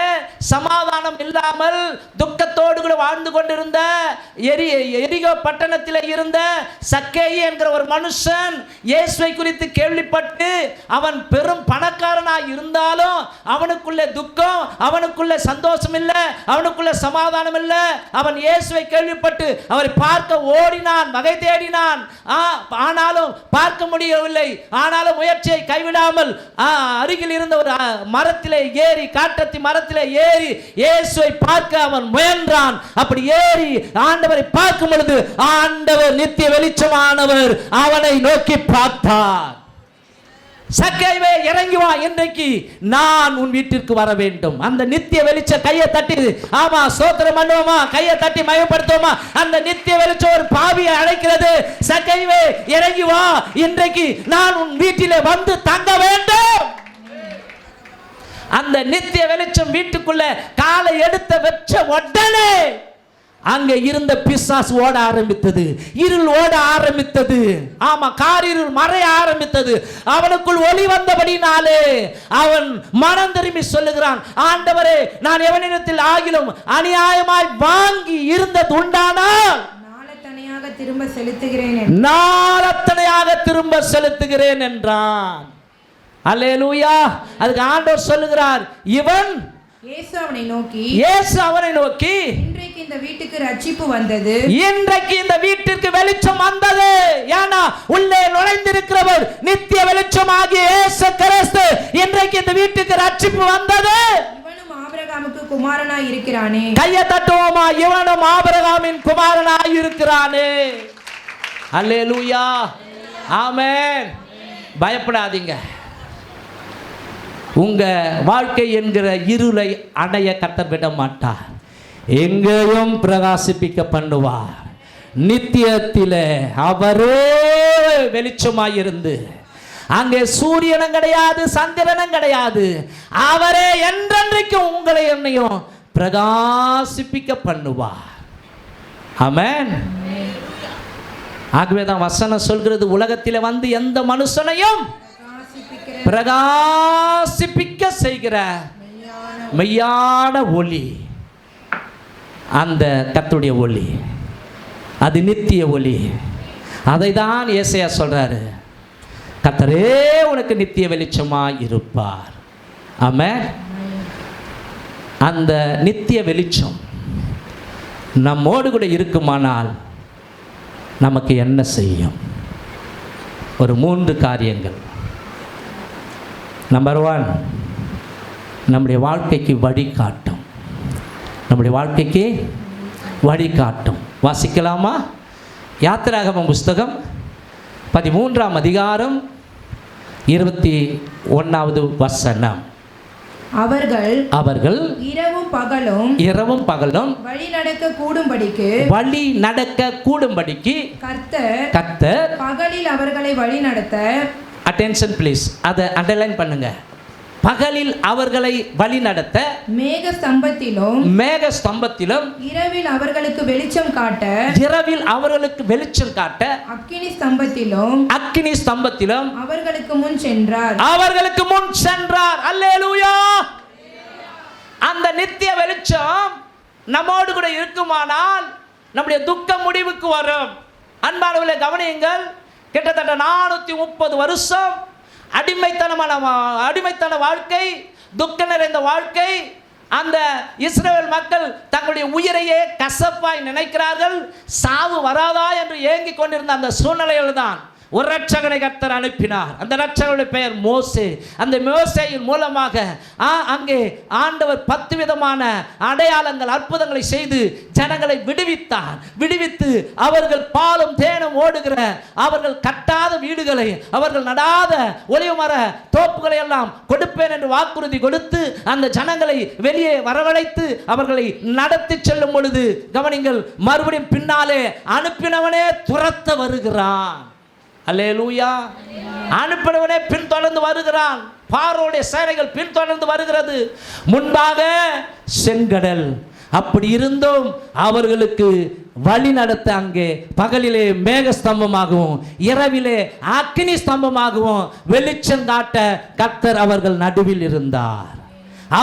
சமாதானம் இல்லாமல் துக்கத்தோடு கூட வாழ்ந்து கொண்டிருந்த எரிகோ பட்டணத்தில் இருந்த சக்கேயு என்கிற ஒரு மனுஷன் இயேசுவை குறித்து கேள்விப்பட்டு அவன் பெரும் பணக்காரனாய் இருந்தாலும் அவனுக்குள்ள துக்கம், அவனுக்குள்ள சந்தோஷம் இல்லை, அவனுக்குள்ள சமாதானம் இல்லை. அவன் இயேசுவை கேள்விப்பட்டு அவரை பார்க்க ஓடினான், வகை தேடினான். ஆனாலும் பார்க்க முடியவில்லை. ஆனாலும் முயற்சியை கைவிடாமல் அருகில் இருந்த ஒரு மரத்திலே ஏறி, காட்டத்தி மரத்திலே ஏறி இயேசுவை பார்க்க அவன் முயன்றான். அப்படி ஏறி ஆண்டவரை பார்க்கும் பொழுது ஆண்டவர் நித்திய வெளிச்சமானவர் அவனை நோக்கி பார்த்தார். சக்கேயுவே இறங்கி வா, இன்றைக்கு நான் உன் வீட்டிற்கு வர வேண்டும். அந்த நித்திய வெளிச்சம் கையை தட்டி ஆமா ஸ்தோத்திரம் பண்ணுவோமா, கையை தட்டி மகிமைப்படுத்துவோமா? அந்த நித்திய வெளிச்சம் ஒரு பாவியை அழைக்கிறது. சக்கேயுவே இறங்கி வா, இன்றைக்கு நான் உன் வீட்டிலே வந்து தங்க வேண்டும். அந்த நித்திய வெளிச்சம் வீட்டுக்குள்ள காலை எடுத்த வச்ச உடனே அங்கே இருந்த பிசாசு ஓட ஆரம்பித்தது, இருள் ஓட ஆரம்பித்தது. ஆமா, காரிருள் மறைய ஆரம்பித்தது. அவனுக்குள் ஒளி வந்தபடினாலே அவன் மனம் திரும்பி சொல்லுகிறான், ஆண்டவரே, நான் எவனிடத்தில் ஆகிலும் அநியாயமாய் வாங்கி இருந்தது உண்டானால் நாளத்தனையாக திரும்ப செலுத்துகிறேன், நாளத்தனையாக திரும்ப செலுத்துகிறேன் என்றான். அல்லேலூயா. அதுக்கு ஆண்டவர் சொல்லுகிறார், இவன் இயேசு அவனை நோக்கி, இன்றைக்கு இந்த வீட்டுக்கு ரட்சிப்பு வந்தது, இன்றைக்கு இந்த வீட்டிற்கு வெளிச்சம் வந்தது. ஏன்னா உள்ளே நுழைந்திருக்கிறவர் நித்திய வெளிச்சமாகிய இயேசு கிறிஸ்து. இன்றைக்கு இந்த வீட்டுக்கு ரட்சிப்பு வந்தது. இவனும் ஆபிரகாமுக்கு குமாரனாய் இருக்கிறானே. கையை தட்டுவோமா? இவனும் ஆபிரகாமின் குமாரனாய் இருக்கிறானே. அல்லேலூயா. ஆமென். பயப்படாதீங்க. உங்க வாழ்க்கை என்கிற இருளை அடைய கர்த்தர் விட மாட்டார். எங்கேயும் பிரகாசிப்பிக்க பண்ணுவார். நித்தியத்திலே அவரே வெளிச்சமாயிருந்து, அங்கே சூரியனும் கிடையாது, சந்திரனும் கிடையாது, அவரே என்றென்றைக்கும் உங்களை என்னையும் பிரகாசிப்பிக்க பண்ணுவார். ஆமென். ஆகவே தான் வசனம் சொல்கிறது, உலகத்தில் வந்து எந்த மனுஷனையும் பிரகாசிப்பிக்க செய்கிற மெய்யான ஒளி அந்த கர்த்தருடைய ஒளி, அது நித்திய ஒளி. அதை தான் ஏசாயா சொல்றாரு, கர்த்தரே உனக்கு நித்திய வெளிச்சமாய் இருப்பார். ஆமென். அந்த நித்திய வெளிச்சம் நம்மோடு கூட இருக்குமானால் நமக்கு என்ன செய்யும்? ஒரு 3 காரியங்கள். நம்பர் 1, நம்முடைய வாழ்க்கைக்கு வழிகாட்டும். நம்முடைய வாழ்க்கைக்கு வழிகாட்டும். வாசிக்கலாமா? யாத்திராகமம் புஸ்தகம் 13ஆம் அதிகாரம் 21வது வசனம். அவர்கள் இரவும் பகலும் வழி நடக்க கூடும்படிக்கு கர்த்தர் பகலில் அவர்களை வழி நடத்த, அட்டென்ஷன் ப்ளீஸ், அதை அண்டர்லைன் பண்ணுங்க. பகலில் அவர்களை வழி நடத்த மேக ஸ்தம்பத்திலும் இரவில் அவர்களுக்கு வெளிச்சம் காட்ட அக்கினி ஸ்தம்பத்திலும் அவர்களுக்கு முன் சென்றார். அல்லேலூயா. அந்த நித்திய வெளிச்சம் நம்மோடு கூட இருக்குமானால் நம்முடைய துக்கம் முடிவுக்கு வரும். அன்பானவர்களே கவனியுங்கள், கிட்டத்தட்ட 430 வருஷம் அடிமைத்தன வாழ்க்கை, துக்க நிறைந்த வாழ்க்கை. அந்த இஸ்ரவேல் மக்கள் தங்களுடைய உயிரையே கசப்பாய் நினைக்கிறார்கள். சாவு வராதா என்று ஏங்கிக் கொண்டிருந்த அந்த சூழ்நிலையில் தான் ஒரு ரட்சகனை கர்த்தர் அனுப்பினார். அந்த ரட்சகனுடைய பெயர் மோசே. அந்த மோசேயின் மூலமாக அங்கே ஆண்டவர் 10 விதமான அடையாளங்கள், அற்புதங்களை செய்து ஜனங்களை விடுவித்தார். விடுவித்து அவர்கள் பாலும் தேனும் ஓடுகிற, அவர்கள் கட்டாத வீடுகளை, அவர்கள் நடாத ஒலிவமர தோப்புகளை எல்லாம் கொடுப்பேன் என்று வாக்குறுதி கொடுத்து அந்த ஜனங்களை வெளியே வரவழைத்து அவர்களை நடத்தி செல்லும் பொழுது கவனிங்கள், மறுபடியும் பின்னாலே அனுப்பினவனே துரத்த வருகிறான். அல்லேலூயா. அனுப்பினவனே பின்தொடர்ந்து வருகிறான். பார்வோனுடைய சேனைகள் பின்தொடர்ந்து வருகிறது. முன்பாக செங்கடல். அப்படி இருந்தும் அவர்களுக்கு வழி நடத்த அங்கே பகலிலே மேக ஸ்தம்பமாகவும் இரவிலே அக்கினி ஸ்தம்பமாகவும் வெளிச்சம் காட்ட கர்த்தர் அவர்கள் நடுவில் இருந்தார்.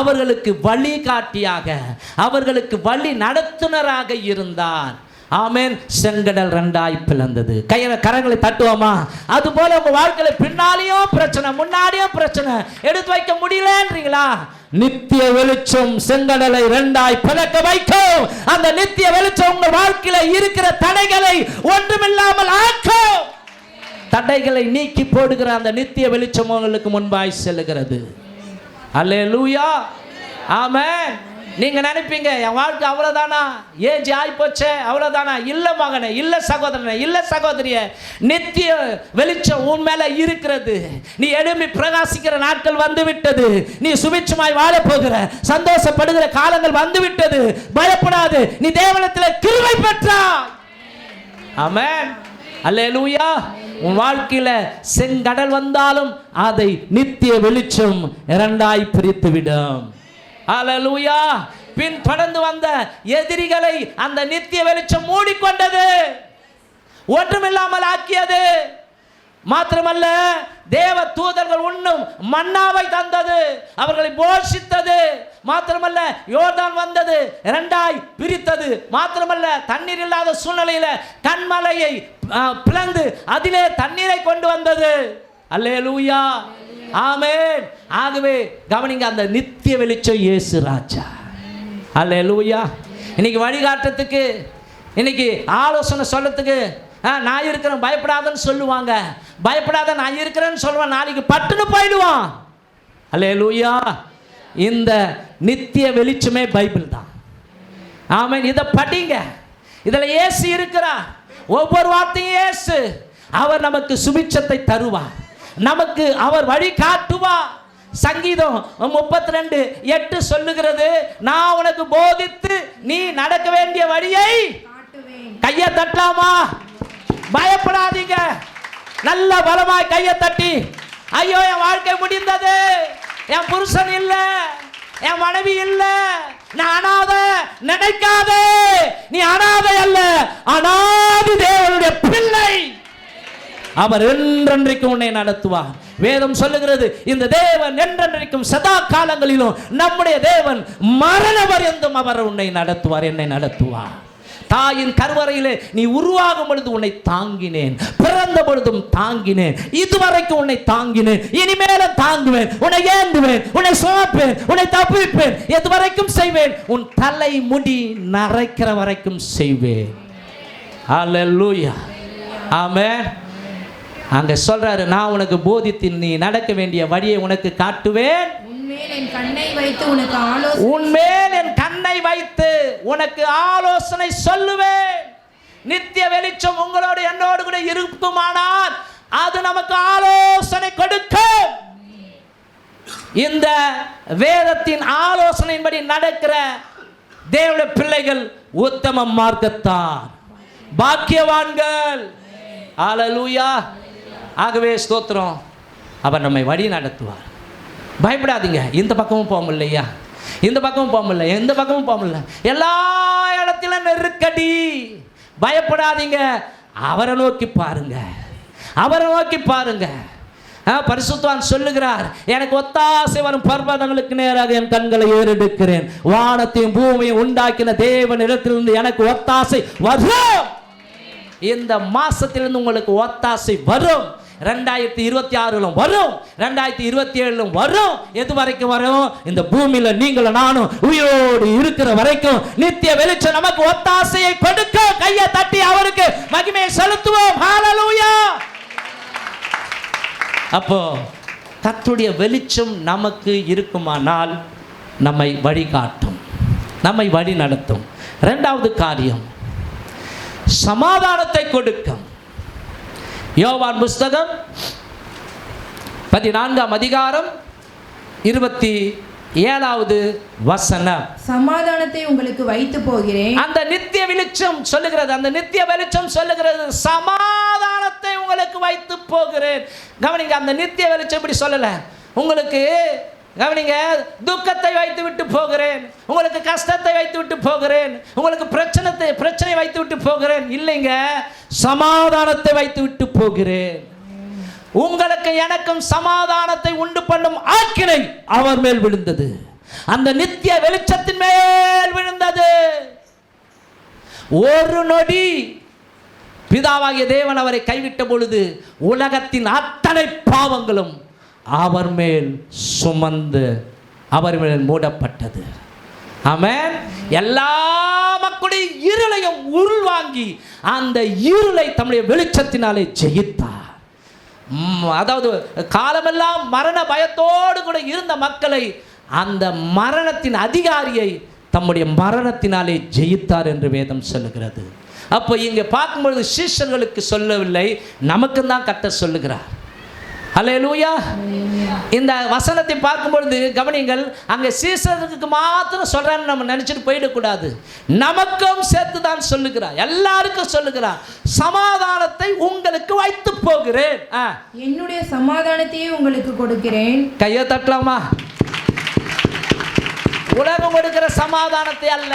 அவர்களுக்கு வழிகாட்டியாக, அவர்களுக்கு வழி நடத்துனராக இருந்தார். ஆமென். செங்கடல் 2ஆய் பிளந்தது. கரங்களை தட்டுவோமா? அது போல உங்க வாழ்க்கையில பின்னாலேயும் பிரச்சனை, முன்னாடியும் பிரச்சனை, எடுத்து வைக்க முடியலன்றீங்களா? நித்திய வெளிச்சம் செங்கடலை 2ஆய் பிளக்க வைக்கும். அந்த நித்திய வெளிச்சம் உங்க வாழ்க்கையில இருக்கிற தடைகளை ஒன்றுமில்லாமல் ஆக்கும். தடைகளை நீக்கி போடுகிற அந்த நித்திய வெளிச்சம் உங்களுக்கு முன்பாய் செல்லுகிறது. அல்லேலூயா. ஆமென். நீங்க நினைப்பீங்க என் வாழ்க்கை அவ்வளவுதானா, ஏஜ் ஆயிப்போச்சே, அவ்வளவுதானா? இல்ல மகனே, இல்ல சகோதரனே, இல்ல சகோதரிய, நித்திய வெளிச்சம் உன் மேல இருக்கிறது. நீ எழும்பி பிரகாசிக்கிற நாட்கள் வந்து விட்டது. நீ சுபிட்சமாய் வாழ போகிற, சந்தோஷப்படுகிற காலங்கள் வந்து விட்டது. பயப்படாது, நீ தேவனிடத்தில் கிருபை பெற்றாய். ஆமென். அல்லேலூயா. உன் வாழ்க்கையில செங்கடல் வந்தாலும் அதை நித்திய வெளிச்சம் 2ஆய் பிரித்து விடும். அல்லேலூயா. பின் தொடர்ந்து வந்த எதிரிகளை அந்த நித்திய வெளிச்சம் மூடிக்கொண்டது, ஒன்றுமில்லாமல் ஆக்கியது. மாத்திரமல்ல, தேவ தூதர்கள் உண்ணும் மன்னாவை தந்தது, அவர்களை போஷித்தது. மாத்திரமல்ல, யோர்தான் வந்தது 2ஆய் பிரித்தது. மாத்திரமல்ல, தண்ணீர் இல்லாத சூழ்நிலையில கண்மலையை பிளந்து அதிலே தண்ணீரை கொண்டு வந்தது. அல்லேலூயா. ஆமென். ஆகவே கவனிங்க, அந்த நித்திய வெளிச்சம் இயேசு ராஜா. அல்லேலூயா. இன்னைக்கு வழிகாட்டுறதுக்கு, இன்னைக்கு ஆலோசனை சொல்லத்துக்கு நான் இருக்கிறேன் பயப்படாதன்னு சொல்லுவாங்க. பயப்படாத நான் இருக்கிறேன்னு சொல்லுவான், நாளைக்கு பட்டுன்னு போயிடுவான். அல்லேலூயா. இந்த நித்திய வெளிச்சமே பைபிள் தான். ஆமென். இதை படிங்க. இதில் இயேசு இருக்கிறார். ஒவ்வொரு வார்த்தையும் இயேசு. அவர் நமக்கு சுபிட்சத்தை தருவார், நமக்கு அவர் வழி காட்டுவார். சங்கீதம் 32:8 சொல்லுகிறது, நான் உனக்கு போதித்து நீ நடக்க வேண்டிய வழியை கையை தட்டலாமா? பயப்படாதீங்க. நல்ல பலமாய் கையை தட்டி, ஐயோ என் வாழ்க்கை முடிந்தது, என் புருஷன் இல்ல, என் மனைவி இல்ல, நான் அனாதை நினைக்காதே. நீ அனாதை அல்ல, அனாதி தேவனுடைய பிள்ளை. அவர் என்றென்றைக்கும் உன்னை நடத்துவார். வேதம் சொல்லுகிறது, இந்த தேவன் என்றென்றைக்கும் சதா காலங்களிலும் நம்முடைய தேவன் மரண பரியந்தம் அவர் உன்னை நடத்துவார், என்னை நடத்துவார். தாயின் கருவறையிலே நீ உருவாகும் பொழுது உன்னை தாங்கினேன், பிறந்த பொழுதும் தாங்கினேன், இதுவரைக்கும் உன்னை தாங்கினேன், இனிமேலும் தாங்குவேன், உன்னை ஏந்துவேன், உன்னை சுமப்பேன், உன்னை தப்புவிப்பேன், எது வரைக்கும் செய்வேன், உன் தலை முடி நரைக்கிற வரைக்கும் செய்வேன். அல்லேலூயா. ஆமென். அங்க சொல்றாரு, நான் உனக்கு போதித்து நீ நடக்க வேண்டிய வழியை உனக்கு காட்டுவேன், உன்மேல் என் கண்ணை வைத்து உனக்கு ஆலோசனை சொல்லுவேன். நித்திய வெளிச்சம் உங்களோடு என்னோடு கூட இருக்குமானால் அது நமக்கு ஆலோசனை கொடுக்கும். இந்த வேதத்தின் ஆலோசனையின்படி நடக்கிற தேவனுடைய பிள்ளைகள் உத்தம மார்க்கத்தான் பாக்கியவான்கள். அல்லேலூயா. ஆகவே ஸ்தோத்திரம். அவர் நம்மை வழி நடத்துவார். பயப்படாதீங்க. இந்த பக்கமும் போக முடியலையா, இந்த பக்கமும் போக முடியல, எந்த பக்கமும் போக முடியல, எல்லா இடத்திலும் நெருக்கடி. பயப்படாதீங்க. அவரை நோக்கி பாருங்க, அவரை நோக்கி பாருங்க. பரிசுத்தவான் சொல்லுகிறார், எனக்கு ஒத்தாசை வரும் பர்வதங்களுக்கு நேராக என் கண்களை ஏறெடுக்கிறேன். வானத்தையும் பூமியை உண்டாக்கின தேவன் இடத்திலிருந்து எனக்கு ஒத்தாசை வரும். இந்த மாசத்திலிருந்து உங்களுக்கு ஒத்தாசை வரும். 2026 வரும், 2027 வரும். எது வரைக்கும் வரும்? இந்த பூமியில நீங்களும் நானும் உயிரோடு இருக்கிற வரைக்கும் நித்திய வெளிச்சம் நமக்கு ஒத்தாசையை கொடுக்க கையை தட்டி அவருக்கு மகிமையை செலுத்துவோம். ஹல்லேலூயா. அப்போ கர்த்தருடைய வெளிச்சம் நமக்கு இருக்குமானால் நம்மை வழிகாட்டும், நம்மை வழி நடத்தும். இரண்டாவது காரியம், சமாதானத்தை கொடுக்கும். யோவான் புஸ்தகம் 14ஆம் அதிகாரம் 27வது வசனம். சமாதானத்தை உங்களுக்கு வைத்து போகிறேன். அந்த நித்திய வெளிச்சம் சொல்லுகிறது, அந்த நித்திய வெளிச்சம் சொல்லுகிறது, சமாதானத்தை உங்களுக்கு வைத்து போகிறேன். கவனிங்க, அந்த நித்திய வெளிச்சம் இப்படி சொல்லல. உங்களுக்கு கவனிங்க, துக்கத்தை வைத்து விட்டு போகிறேன், உங்களுக்கு கஷ்டத்தை வைத்து விட்டு போகிறேன், உங்களுக்கு பிரச்சனை வைத்து விட்டு போகிறேன். இல்லைங்க, சமாதானத்தை வைத்து விட்டு போகிறேன். உங்களுக்கு எனக்கும் சமாதானத்தை உண்டு பண்ணும் ஆக்கினை அவர் மேல் விழுந்தது, அந்த நித்திய வெளிச்சத்தின் மேல் விழுந்தது. ஒரு நொடி பிதாவாகிய தேவன் அவரை கைவிட்ட பொழுது உலகத்தின் அத்தனை பாவங்களும் அவர் மேல் சுமந்து அவர் மேல் மூடப்பட்டது. ஆமென். எல்லா மக்களுடைய இருளையும் உள்வாங்கி அந்த இருளை தம்முடைய வெளிச்சத்தினாலே ஜெயித்தார். அதாவது காலமெல்லாம் மரண பயத்தோடு கூட இருந்த மக்களை அந்த மரணத்தின் அதிகாரியை தம்முடைய மரணத்தினாலே ஜெயித்தார் என்று வேதம் சொல்லுகிறது. அப்போ இங்கே பார்க்கும்பொழுது சீஷர்களுக்கு சொல்லவில்லை, நமக்கு தான் கர்த்தர் சொல்லுகிறார். ஹல்லேலூயா. இந்த வசனத்தை பார்க்கும்பொழுது கவனிங்கள், அங்கே சீஷர்களுக்கு மாத்திரம் சொல்றான்னு நம்ம நினைச்சிட்டு போயிடக்கூடாது, நமக்கும் சேர்த்து தான் சொல்லுகிறார், எல்லாருக்கும் சொல்லுகிறார். சமாதானத்தை உங்களுக்கு வைத்து போகிறேன், என்னுடைய சமாதானத்தையே உங்களுக்கு கொடுக்கிறேன். கையை தட்டலாமா? உலகம் கொடுக்கிற சமாதானத்தை அல்ல.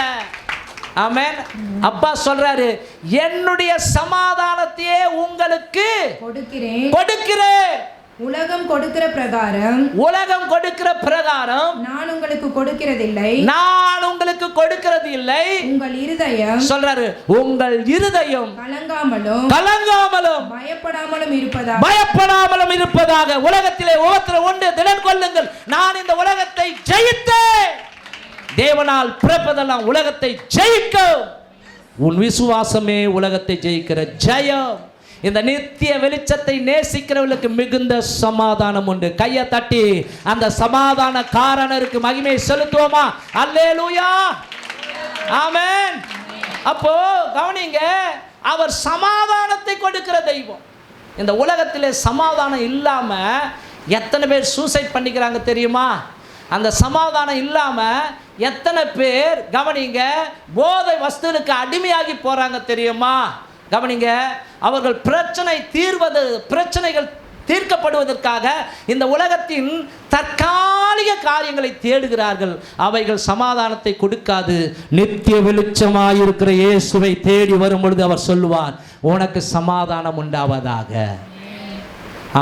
ஆமென். அப்பா சொல்றாரு, என்னுடைய சமாதானத்தையே உங்களுக்கு கொடுக்கிறேன். உலகம் கொடுக்கிற பிரகாரம் நான் உங்களுக்கு கொடுக்கிறது இல்லை. உங்கள் இருதயம் சொல்றாரு, உங்கள் இருதயம் கலங்காமலும் பயப்படாமலும் இருப்பதாக உலகத்திலே ஒவ்வொருத்தர் உண்டு திடன் கொள்ளுங்கள், நான் இந்த உலகத்தை ஜெயித்தேன். தேவனால் பிறப்பதெல்லாம் உலகத்தை ஜெயிக்கும். உன் விசுவாசமே உலகத்தை ஜெயிக்கிற ஜெயம். இந்த நித்திய வெளிச்சத்தை நேசிக்கிறவர்களுக்கு மிகுந்த சமாதானம் உண்டு. கையை தட்டி அந்த சமாதான காரணருக்கு மகிமை செலுத்துவோமா? அல்லேலூயா. ஆமென். அப்போ கவனிங்க, அவர் சமாதானத்தை கொடுக்கிற தெய்வம். இந்த உலகத்திலே சமாதானம் இல்லாம எத்தனை பேர் சூசைட் பண்ணிக்கிறாங்க தெரியுமா? அந்த சமாதானம் இல்லாம எத்தனை பேர் கவனிங்க போதை வஸ்துவுக்கு அடிமையாகி போறாங்க தெரியுமா? கவனிங்க, அவர்கள் பிரச்சனைகள் தீர்க்கப்படுவதற்காக இந்த உலகத்தின் தற்காலிக காரியங்களை தேடுகிறார்கள். அவைகள் சமாதானத்தை கொடுக்காது. நித்திய வெளிச்சமாயிருக்கிற இயேசுவை தேடி வரும் பொழுது அவர் சொல்லுவார், உனக்கு சமாதானம் உண்டாவதாக.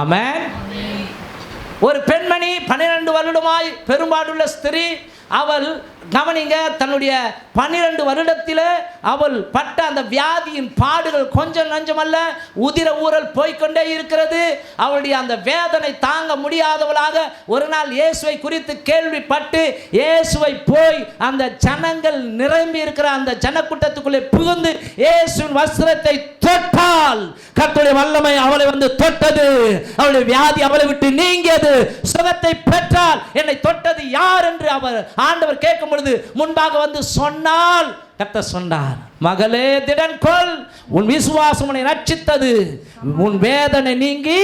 ஆமென். ஒரு பெண்மணி 12 வருடமாய் பெரும்பாடுள்ள ஸ்திரீ, அவள் கவனிங்க, தன்னுடைய 12 வருடத்தில் அவள் பட்ட அந்த வியாதியின் பாடுகள் கொஞ்சம் நஞ்சமல்ல, உதிர ஊரல் போய்கொண்டே இருக்கிறது. அவளுடைய அந்த வேதனை தாங்க முடியாதவளாக ஒரு நாள் இயேசுவை குறித்து கேள்விப்பட்டு இயேசுவை போய் அந்த ஜனங்கள் நிரம்பி இருக்கிற அந்த ஜனக்கூட்டத்துக்குள்ளே புகுந்து இயேசுவின் வஸ்திரத்தை தொட்டால் கர்த்தருடைய வல்லமை அவளை வந்து தொட்டது. அவளுடைய வியாதி அவளை விட்டு நீங்கியது. சுகத்தை பெற்றால் என்னை தொட்டது யார் என்று அவர் ஆண்டவர் கேட்கும் பொழுது முன்பாக வந்து சொன்னால், கர்த்தர் சொன்னார், மகளே திடன் கொள், உன் விசுவாசம் உன்னை ரட்சித்தது, உன் வேதனை நீங்கி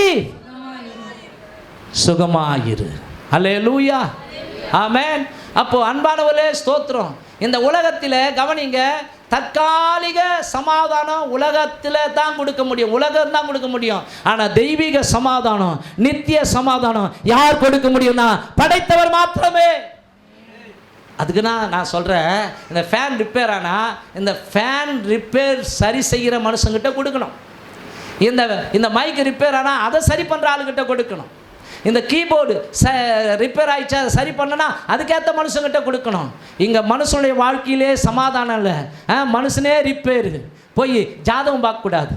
சுகமாயிரு. அல்லேலூயா. ஆமென். அப்போ அன்பானவர்களே ஸ்தோத்திரம். இந்த உலகத்தில் கவனிங்க, தற்காலிக சமாதானம் உலகத்தில் தான் கொடுக்க முடியும், உலகம் தான் கொடுக்க முடியும். ஆனால் தெய்வீக சமாதானம், நித்திய சமாதானம் யார் கொடுக்க முடியும்னா படைத்தவர் மாத்திரமே. அதுக்கு நான் சொல்கிறேன், இந்த ஃபேன் ரிப்பேர் ஆனால் இந்த ஃபேன் ரிப்பேர் சரி செய்கிற மனுஷங்கிட்ட கொடுக்கணும். இந்த மைக் ரிப்பேர் ஆனால் அதை சரி பண்ணுற ஆளுகிட்ட கொடுக்கணும். இந்த கீபோர்டு ரிப்பேர் ஆயிடுச்சா சரி பண்ணனா அதுக்கேற்ற மனுஷங்கிட்ட கொடுக்கணும். இங்கே மனுஷனுடைய வாழ்க்கையிலே சமாதானம் இல்லை. மனுஷனே ரிப்பேரு, போய் ஜாதகம் பார்க்கக்கூடாது,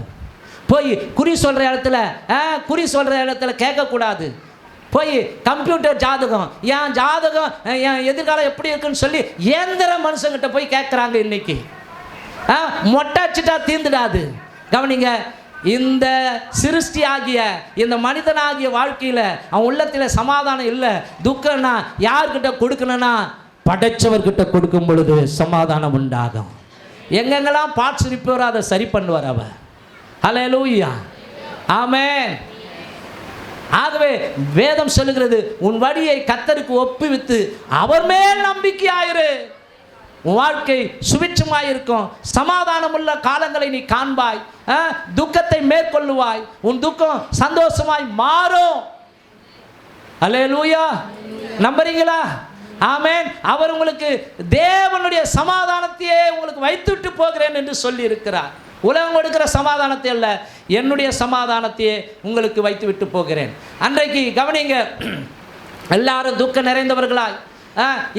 போய் குறி சொல்கிற இடத்துல கேட்கக்கூடாது. போய் கம்ப்யூட்டர் ஜாதகம், என் ஜாதகம் என் எதிர்காலம் எப்படி இருக்குன்னு சொல்லி இயந்திர மனுஷங்கிட்ட போய் கேட்குறாங்க இன்னைக்கு. மொட்டை அடிச்சுட்டா தீர்ந்துடாது. கவனிங்க, இந்த சிருஷ்டி ஆகிய இந்த மனிதனாகிய வாழ்க்கையில் அவன் உள்ளத்தில் சமாதானம் இல்லை, துக்கம்னா யார்கிட்ட கொடுக்கணும்னா படைச்சவர்கிட்ட கொடுக்கும் பொழுது சமாதானம் உண்டாகும். எங்கெங்கெல்லாம் பார்ட்ஸ் ரிப்பேர் அதை சரி பண்ணுவார் அவர். ஹல்லேலூயா, ஆமென். ஆகவே வேதம் சொல்லுகிறது, உன் வழியை கர்த்தருக்கு ஒப்புவித்து அவர் மேல் நம்பிக்கையாயிரு. உன் வாழ்க்கை சுபிட்சமாயிருக்கும், சமாதானமுள்ள காலங்களை நீ காண்பாய், துக்கத்தை மேற்கொள்ளுவாய், உன் துக்கம் சந்தோஷமாய் மாறும். அல்லேலூயா, நம்புறீங்களா? ஆமென். அவர் உங்களுக்கு தேவனுடைய சமாதானத்தையே உங்களுக்கு வைத்துட்டு போகிறேன் என்று சொல்லி இருக்கிறார். உலகம் கொடுக்கிற சமாதானத்தை அல்ல, என்னுடைய சமாதானத்தையே உங்களுக்கு வைத்து விட்டு போகிறேன். அன்றைக்கு கவனிங்க, எல்லாரும் துக்கம் நிறைந்தவர்களாய்,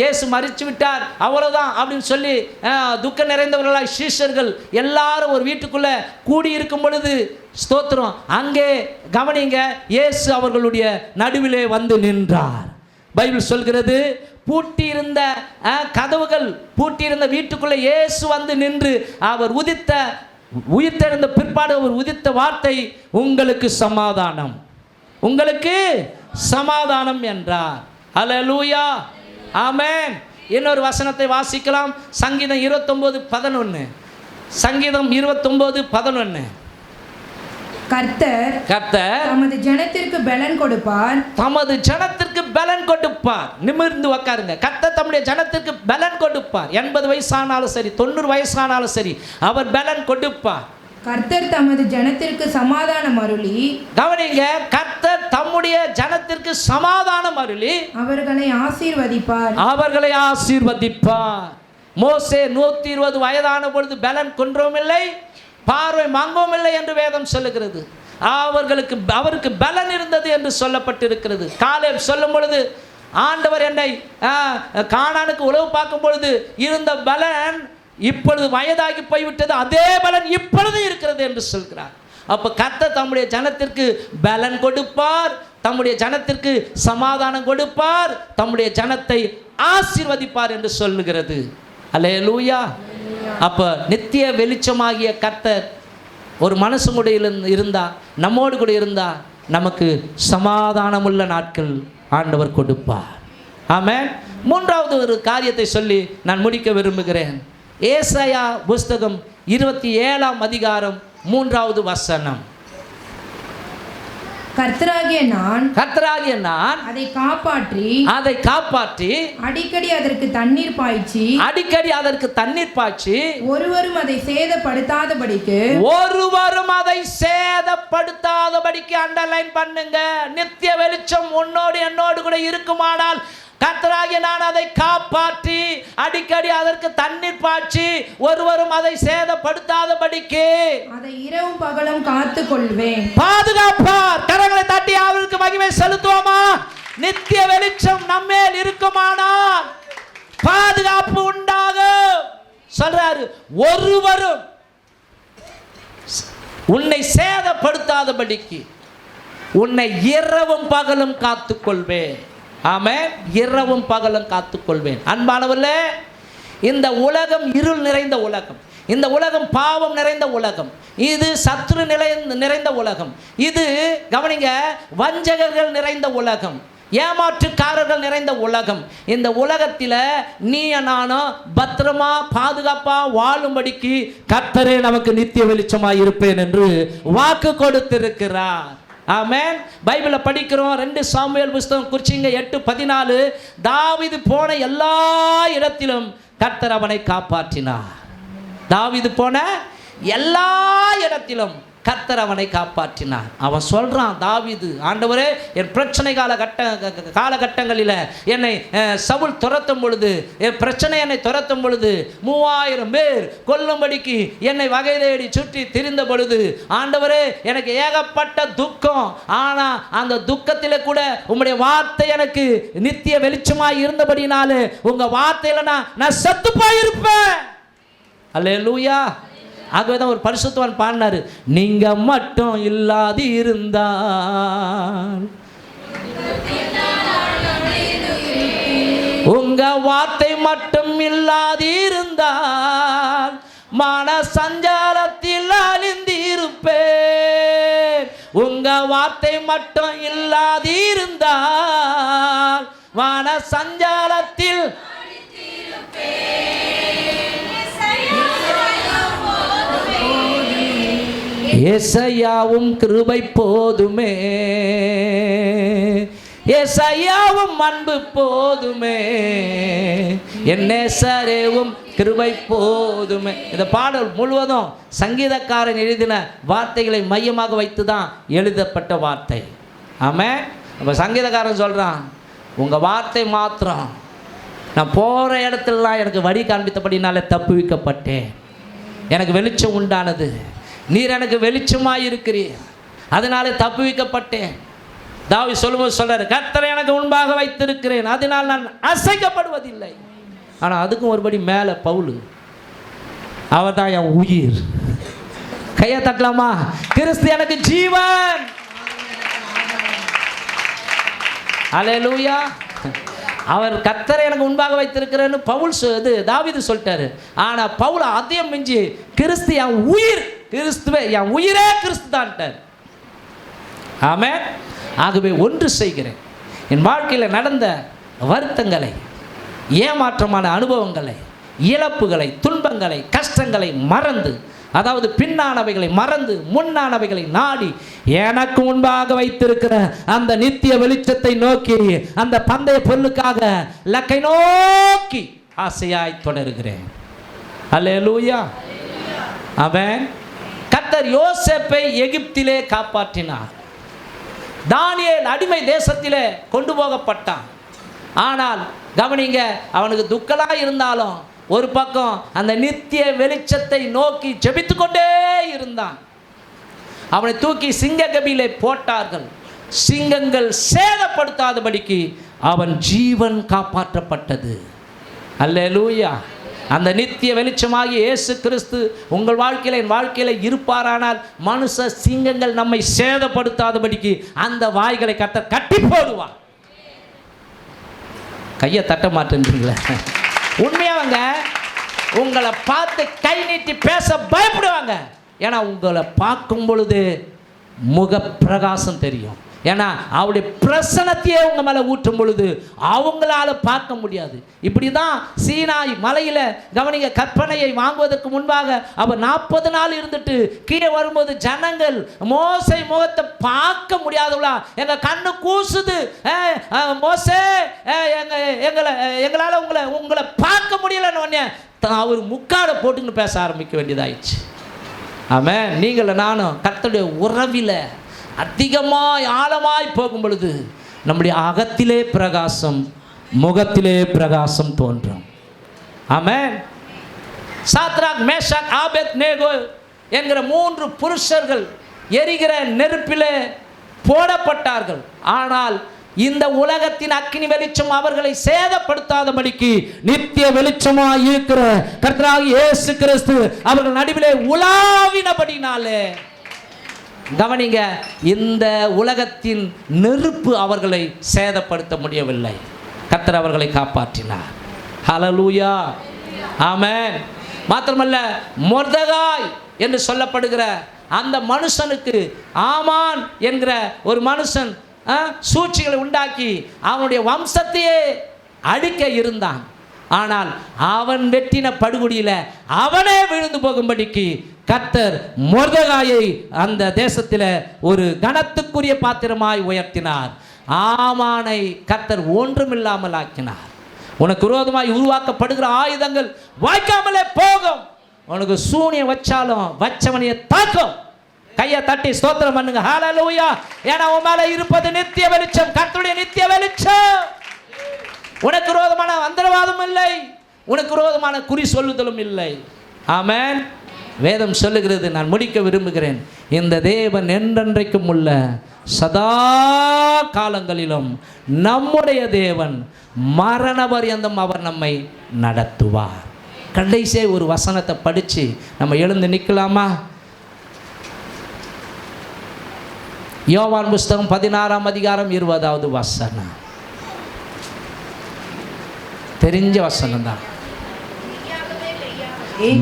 இயேசு மரித்து விட்டார் அவ்வளோதான் அப்படின்னு சொல்லி துக்கம் நிறைந்தவர்களாய் சீஷர்கள் எல்லாரும் ஒரு வீட்டுக்குள்ளே கூடி இருக்கும் பொழுது, ஸ்தோத்திரம், அங்கே கவனிங்க, இயேசு அவர்களுடைய நடுவிலே வந்து நின்றார். பைபிள் சொல்கிறது, பூட்டியிருந்த கதவுகள் பூட்டியிருந்த வீட்டுக்குள்ளே இயேசு வந்து நின்று அவர் உயிர்த்தெழுந்த பிற்பாடு அவர் உதித்த வார்த்தை, உங்களுக்கு சமாதானம், உங்களுக்கு சமாதானம் என்றார். அல்லேலூயா, ஆமென். இன்னொரு வசனத்தை வாசிக்கலாம். சங்கீதம் 29:11. சங்கீதம் 29:11. கர்த்தர் தமது ஜனத்திற்கு பலன் கொடுப்பார், தமது ஜனத்திற்கு பலன் கொடுப்பார். நிமிர்ந்து உட்காருங்க. கர்த்தர் தம்முடைய ஜனத்திற்கு பலன் கொடுப்பார். 80 வயசானாலும் சரி, 90 வயசானாலும் சரி, அவர் பலன் கொடுப்பார். கர்த்தர் தமது ஜனத்திற்கு சமாதானம் அருளி, கவனிங்க, கர்த்தர் தம்முடைய ஜனத்திற்கு சமாதானம் அருளி அவர்களை ஆசீர்வதிப்பார். மோசே 120 வயதான பொழுது பலன் கொன்றவும் இல்லை, பார்வை மங்கவும் இல்லை என்று வேதம் சொல்லுகிறது. அவருக்கு பலன் இருந்தது என்று சொல்லப்பட்டிருக்கிறது. காலேப் சொல்லும் பொழுது, ஆண்டவர் என்னை கானானுக்கு உளவு பார்க்கும் பொழுது இருந்த பலன் இப்பொழுது வயதாகி போய்விட்டது, அதே பலன் இப்பொழுது இருக்கிறது என்று சொல்கிறார். அப்போ கர்த்தர் தம்முடைய ஜனத்திற்கு பலன் கொடுப்பார், தம்முடைய ஜனத்திற்கு சமாதானம் கொடுப்பார், தம்முடைய ஜனத்தை ஆசீர்வதிப்பார் என்று சொல்லுகிறது. அல்லேலூயா. அப்போ நித்திய வெளிச்சமாகிய கர்த்தர் ஒரு மனுஷன் கூட இருந்தா, நம்மோடு கூட இருந்தா, நமக்கு சமாதானமுள்ள நாட்கள் ஆண்டவர் கொடுப்பார். ஆமென். மூன்றாவது ஒரு காரியத்தை சொல்லி நான் முடிக்க விரும்புகிறேன். ஏசாயா புஸ்தகம் 27ஆம் அதிகாரம் 3வது வசனம். கர்த்தராகிய நான் அதை காப்பாற்றி அடிக்கடி அதற்கு தண்ணீர் பாய்ச்சி ஒருவரும் அதை சேதப்படுத்தாதபடிக்கு அண்டர்லைன் பண்ணுங்க. நித்திய வெளிச்சம் உன்னோடு என்னோடு கூட இருக்குமானால், கர்த்தராகிய நான் அதை காப்பாற்றி அடிக்கடி அதற்கு தண்ணீர் பாய்ச்சி ஒருவரும் அதை சேதப்படுத்தாதபடிக்கு அதை இரவும் பகலும் காத்துக்கொள்வேன். பாதுகாப்பார். கரங்களை தட்டி அவருக்கு மகிமை செலுத்துவோமா? நித்திய வெளிச்சம் நம்மேல் இருக்குமானால் பாதுகாப்பு உண்டாகும் சொல்றாரு. ஒருவரும் உன்னை சேதப்படுத்தாதபடிக்கு உன்னை இரவும் பகலும் காத்துக்கொள்வேன். ஆமென். இரவும் பகலும் காத்துக்கொள்வேன். அன்பானவர்களே, இந்த உலகம் இருள் நிறைந்த உலகம், இந்த உலகம் பாவம் நிறைந்த உலகம், இது சத்துரு நிறைந்த உலகம், இது கவனிங்க வஞ்சகர்கள் நிறைந்த உலகம், ஏமாற்றுக்காரர்கள் நிறைந்த உலகம். இந்த உலகத்தில் நீ நானும் பத்திரமா பாதுகாப்பா வாழும்படிக்கு கர்த்தரே நமக்கு நித்திய வெளிச்சமாய் இருப்பேன் என்று வாக்கு கொடுத்திருக்கிறார். ஆமென். பைபிளை படிக்கிறோம். 2 சாமுவேல் புஸ்தகம் குறிச்சிங்க 8:14. தாவீது போன எல்லா இடத்திலும் கர்த்தர் அவனை காப்பாற்றினார். தாவீது போன எல்லா இடத்திலும் கர்த்தர் அவனை காப்பாற்றினார். அவன் சொல்றான், தாவீது, ஆண்டவரே, என் பிரச்சனை காலகட்டங்களில் என்னை சவுல் துரத்தும் பொழுது, என் பிரச்சனை என்னை துரத்தும் பொழுது 3000 பேர் கொல்லும்படிக்கு என்னை வகை தேடி சுற்றி திரிந்த பொழுது, ஆண்டவரே, எனக்கு ஏகப்பட்ட துக்கம், ஆனா அந்த துக்கத்தில் கூட உம்முடைய வார்த்தை எனக்கு நித்திய வெளிச்சமாய் இருந்தபடினாலே உங்க வார்த்தையில நான் செத்து போயிருப்பேன். அல்லேலூயா. ஆகவே தான் ஒரு பரிசுத்தவான் பாடினாரு, நீங்க மட்டும் இல்லாது இருந்தால், உங்க வார்த்தை மட்டும் இல்லாது இருந்தால் மன சஞ்சாலத்தில் அழிந்திருப்பேன். உங்க வார்த்தை மட்டும் இல்லாது இருந்தால் மன சஞ்சாலத்தில் ஏசையாவும் கிருபை போதுமே, ஏசையாவும் அன்பு போதுமே, என் நேசரேவும் கிருபை போதுமே. இந்த பாடல் முழுவதும் சங்கீதக்காரன் எழுதின வார்த்தைகளை மையமாக வைத்து தான் எழுதப்பட்ட வார்த்தை. ஆமாம். அப்போ சங்கீதக்காரன் சொல்கிறான், உங்கள் வார்த்தை மாத்திரம், நான் போகிற இடத்துலலாம் எனக்கு வழி காண்பித்தபடினால தப்புவிக்கப்பட்டேன், எனக்கு வெளிச்சம் உண்டானது, நீர் எனக்கு வெளிச்சமாக இருக்கிறீர், அதனால தப்புவிக்கப்பட்டேன். தாவீது சொல்லும்போது சொல்றாரு, கர்த்தரை எனக்கு முன்பாக வைத்திருக்கிறேன், அதனால் நான் அசைக்கப்படுவதில்லை. ஆனால் அதுக்கும் ஒருபடி மேலே பவுல், அவர் தான் என் உயிர். கையை தட்டலாமா? கிறிஸ்து எனக்கு ஜீவன். அல்லேலூயா. அவர் கர்த்தரை எனக்கு முன்பாக வைத்திருக்கிறேன்னு பவுல் தாவீது சொல்லிட்டாரு. ஆனால் பவுல் அதையும் மிஞ்சி கிறிஸ்து என் உயிர், கிறிஸ்துவே என் உயிரே கிறிஸ்து தான்ட்டார். ஆமென். ஆகவே ஒன்று செய்கிறேன், என் வாழ்க்கையில் நடந்த வருத்தங்களை, ஏமாற்றமான அனுபவங்களை, இழப்புகளை, துன்பங்களை, கஷ்டங்களை மறந்து, அதாவது பின்னானவைகளை மறந்து முன்னானவைகளை நாடி எனக்கு முன்பாக வைத்திருக்கிற அந்த நித்திய வெளிச்சத்தை நோக்கி, அந்த பந்தய பொருளுக்காக லக்கை நோக்கி ஆசையாய் தொடருகிறேன். அல்லேலூயா. ஆமென். கர்த்தர் யோசேப்பை எகிப்திலே காப்பாற்றினார். தானியேல் அடிமை தேசத்திலே கொண்டு போகப்பட்டான். ஆனால் கவனிங்க, அவனுக்கு துக்கலா இருந்தாலும் ஒரு பக்கம் அந்த நித்திய வெளிச்சத்தை நோக்கி ஜெபித்து கொண்டே இருந்தான். அவனை தூக்கி சிங்க கபிலே போட்டார்கள். சிங்கங்கள் சேதப்படுத்தாதபடிக்கு அவன் ஜீவன் காப்பாற்றப்பட்டது. அல்லேலூயா. அந்த நித்திய வெளிச்சமாகி இயேசு கிறிஸ்து உங்கள் வாழ்க்கையில், என் வாழ்க்கையில் இருப்பாரானால் மனுஷ சிங்கங்கள் நம்மை சேதப்படுத்தாதபடிக்கு அந்த வாய்களை கட்டி போடுவான். கையை தட்ட மாட்டேன்றீங்களா? உண்மையாவங்க உங்களை பார்த்து கை நீட்டி பேச பயப்படுவாங்க. ஏன்னா உங்களை பார்க்கும் பொழுது முக பிரகாசம் தெரியும். ஏன்னா அவருடைய பிரசனத்தையே உங்கள் மேலே ஊற்றும் பொழுது அவங்களால பார்க்க முடியாது. இப்படி தான் சீனாய் மலையில் கவனிங்க, கற்பனையை வாங்குவதற்கு முன்பாக அவர் 40 நாள் இருந்துட்டு கீழே வரும்போது ஜனங்கள் மோசே முகத்தை பார்க்க முடியாதவளா, எங்கள் கண்ணு கூசுது மோசே, எங்களால் உங்களை பார்க்க முடியலன்னு உடனே அவர் முக்காடை போட்டுன்னு பேச ஆரம்பிக்க வேண்டியதாயிடுச்சு. ஆமாம். நீங்களும் நானும் கர்த்தருடைய உறவில் அதிகமாய் ஆழமாய் போகும் பொழுது நம்முடைய அகத்திலே பிரகாசம், முகத்திலே பிரகாசம் தோன்றும். ஆமென். சாத்ராக், மேஷாக், ஆபேத்நேகோ என்கிற 3 புருஷர்கள் எரிகிற நெருப்பிலே போடப்பட்டார்கள். ஆனால் இந்த உலகத்தின் அக்கினி வெளிச்சம் அவர்களை சேதப்படுத்தாதபடிக்கு நித்திய வெளிச்சமாய் இருக்கிற கர்த்தராகிய இயேசு கிறிஸ்து அவர்கள் நடுவிலே உலாவினபடினாலே, கவனிங்க, இந்த உலகத்தின் நெருப்பு அவர்களை சேதப்படுத்த முடியவில்லை. கர்த்தர் அவர்களை காப்பாற்றினார். ஹல்லேலூயா. ஆமென். மாத்திரமல்ல, மொர்தெகாய் என்று சொல்லப்படுகிற அந்த மனுஷனுக்கு ஆமான் என்கிற ஒரு மனுஷன் சூழ்ச்சிகளை உண்டாக்கி அவனுடைய வம்சத்தையே அழிக்க இருந்தான். ஆனால் அவன் வெட்டின படுகுடியில் அவனே விழுந்து போகும்படிக்கு கர்த்தர் மொர்தெகாயை அந்த தேசத்தில் ஒரு கனத்துக்குரிய பாத்திரமாய் உயர்த்தினார். ஆமானை கர்த்தர் ஒன்றுமில்லாமல் ஆக்கினார். உனக்கு விரோதமாய் உருவாக்கப்படுகிற ஆயுதங்கள் வாய்க்காமலே போகும். உனக்கு சூனியம் வச்சாலும் வச்சவனையை தாக்கும். கையை தட்டி ஸ்தோத்திரம் பண்ணுங்க. ஹல்லேலூயா. ஏன்னா உன் மேல இருப்பது நித்திய வெளிச்சம், கர்த்தருடைய நித்திய வெளிச்சம். உனக்கு விரோதமான மந்திரவாதம் இல்லை, உனக்கு விரோதமான குறி சொல்லுதலும் இல்லை. ஆமென். வேதம் சொல்லுகிறது, நான் முடிக்க விரும்புகிறேன், இந்த தேவன் என்றென்றைக்கும் உள்ள சதா காலங்களிலும் நம்முடைய தேவன் மரண பரியந்தம் அவர் நம்மை நடத்துவார். கடைசியாக ஒரு வசனத்தை படித்து நம்ம எழுந்து நிற்கலாமா? யோவான் புஸ்தகம் 16ஆம் அதிகாரம் 20வது வசனம். தெரிஞ்ச வசனம் தான்.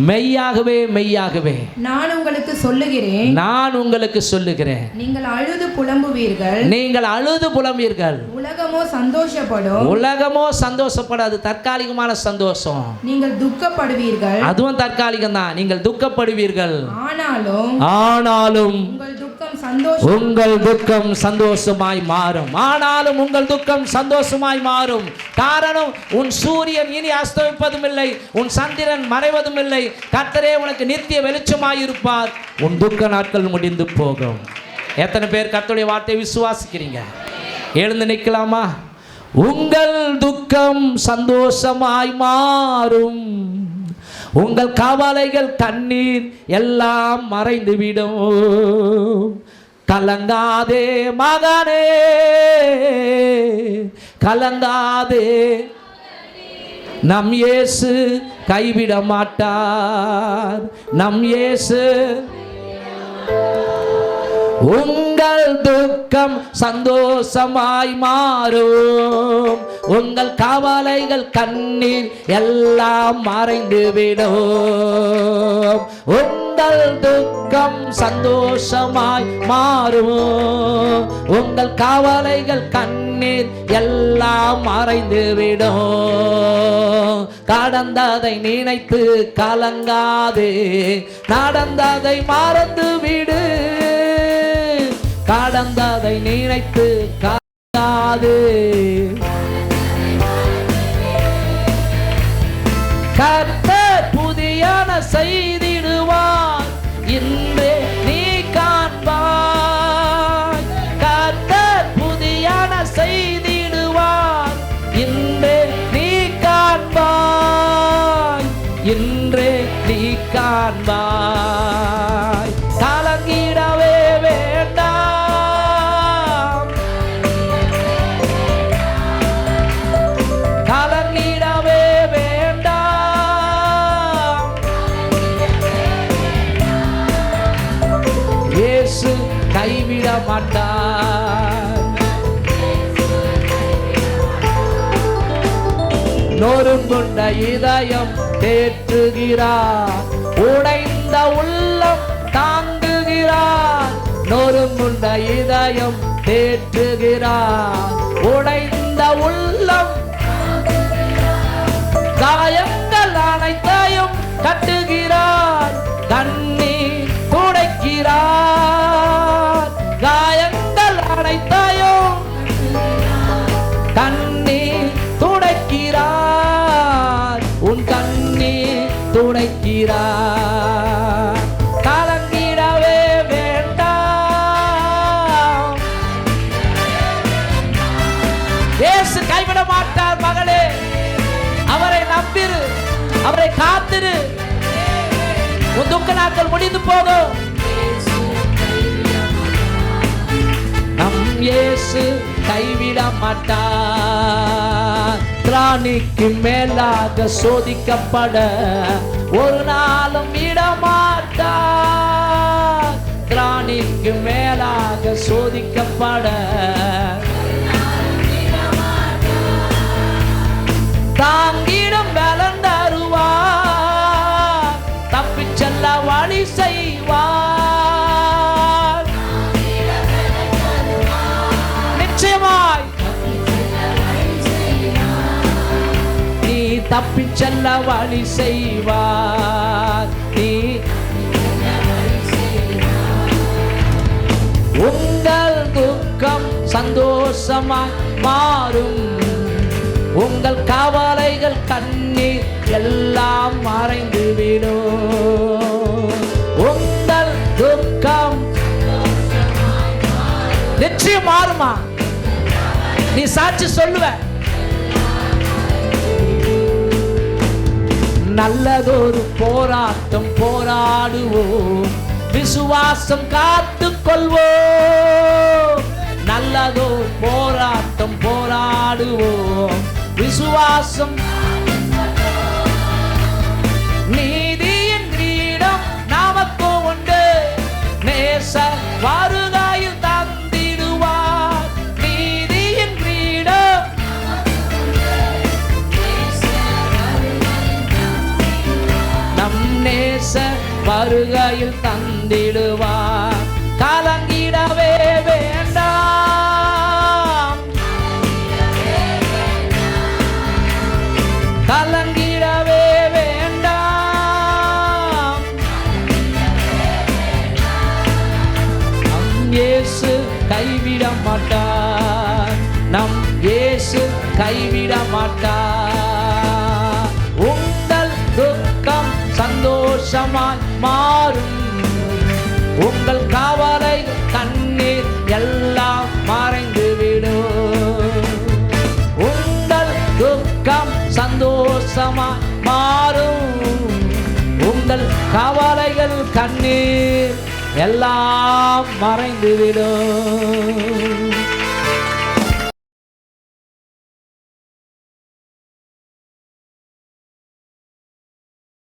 மெய்யாகவே மெய்யாகவே நான் உங்களுக்கு சொல்லுகிறேன், நான் உங்களுக்கு சொல்லுகிறேன், நீங்கள் அழுது புலம்புவீர்கள், நீங்கள் அழுது புலம்புவீர்கள். உலகமோ சந்தோஷப்படும், உலகமோ சந்தோஷப்படாது, தற்காலிகமான சந்தோஷம். நீங்கள் துக்கப்படுவீர்கள், அதுவும் தற்காலிகம் தான். நீங்கள் துக்கப்படுவீர்கள், ஆனாலும் உங்கள் துக்கம் சந்தோஷமாய் மாறும். ஆனாலும் உங்கள் துக்கம் சந்தோஷமாய் மாறும். காரணம், உன் சூரியன் இனி அஸ்தமிப்பதும் இல்லை, உன் சந்திரன் மறைவதும் இல்லை. கர்த்தரே உனக்கு நித்திய வெளிச்சமாய் இருப்பார். உன் துக்க நாட்கள் முடிந்து போகும். எத்தனை பேர் கர்த்தருடைய வார்த்தையை விசுவாசிக்கிறீங்க? எழுந்து நிற்கலாமா? உங்கள் துக்கம் சந்தோஷமாய் மாறும். உங்கள் கவலைகள் கண்ணீர் எல்லாம் மறைந்துவிடும். கலங்காதே மகனே, கலங்காதே, நம் இயேசு கைவிட மாட்டார். நம் இயேசு உங்கள் துக்கம் சந்தோஷமாய் மாறும். உங்கள் கவலைகள் கண்ணீர் எல்லாம் மறைந்துவிடும். உங்கள் துக்கம் சந்தோஷமாய் மாறும். உங்கள் கவலைகள் கண்ணீர் எல்லாம் மறைந்துவிடும். கடந்ததை நினைத்து கலங்காதே, நடந்ததை மறந்துவிடு. கடந்ததை நினைத்து கலங்காதே. கர்த்தர் புதியன செய்திடுவார், இன்றே நீ காண்பாய். கர்த்தர் புதியன செய்திடுவார், இன்றே நீ காண்பாய். இன்றே நீ காண்பாய். கலங்கிடவே வேண்டாம், கலங்கிடவே வேண்டாம். இயேசு கைவிட மாட்டார். நொறுங்குண்ட இதயம் தேற்றுகிறார், உடைந்த உள்ளம் தாங்குகிறார். நொறுங்குண்ட இதயம் தேற்றுகிறார், உடைந்த உள்ளம். காயங்கள் அனைத்தையும் கட்டுகிறார், கண்ணீர் துடைக்கிறார். காயங்கள் அனைத்தையும் கண்ணீர் துடைக்கிறார். உன் கண்ணீர் துடைக்கிறார். கலங்கிடவே வேண்டாம். இயேசு கைவிட மாட்டார் மகளே. அவரை நம்பிரு, அவரை காத்திரு. உன் துக்க நாட்கள் முடிந்து போகும். நம் இயேசு கைவிட மாட்டார். திராணிக்கு மேலாக சோதிக்கப்பட ஒரு நாளும் விடமாட்டார். திராணிக்கு மேலாக சோதிக்கப்பட தாங்கிடும் பலன் தருவார். தப்பிச் செல்ல வழி செய்வார். நிச்சயமாய் நீ தப்பிச் செல்ல வழி செய்வார். நீ உங்கள் துக்கம் சந்தோஷமாய் மாறும். உங்கள் கவலைகள் கண்ணீர் எல்லாம் மறைந்துவிடும். உங்கள் துக்கம் நிச்சயம் மாறுமா? நீ சாட்சி சொல்லுவ. நல்லதொரு போராட்டம் போராடுவோம், விசுவாசம் காத்துக் கொள்வோம். நல்லதொரு போராட்டம் போராடுவோம், விசுவாசம் நீதியின் கிரீடம் நமக்கு உண்டு. நேசர் வருகையில் தந்திடுவார். நீதியின் கிரீடம் நம் நேசர் வருகையில் தந்திடுவார். கலங்கிடவே வேண்டாம், கலங்கிடவே வேண்டாம். நம் இயேசு கைவிட மாட்டார், நம் இயேசு கைவிட மாட்டார். உங்கள் துக்கம் சந்தோஷமாய் மாறும், உங்கள் கவலை கண்ணீர் எல்லாம் மறைந்துவிடும். உங்கள் துக்கம் சந்தோஷமாய் மாறும், உங்கள் கவலைகள் கண்ணீர் எல்லாம் மறைந்துவிடும்.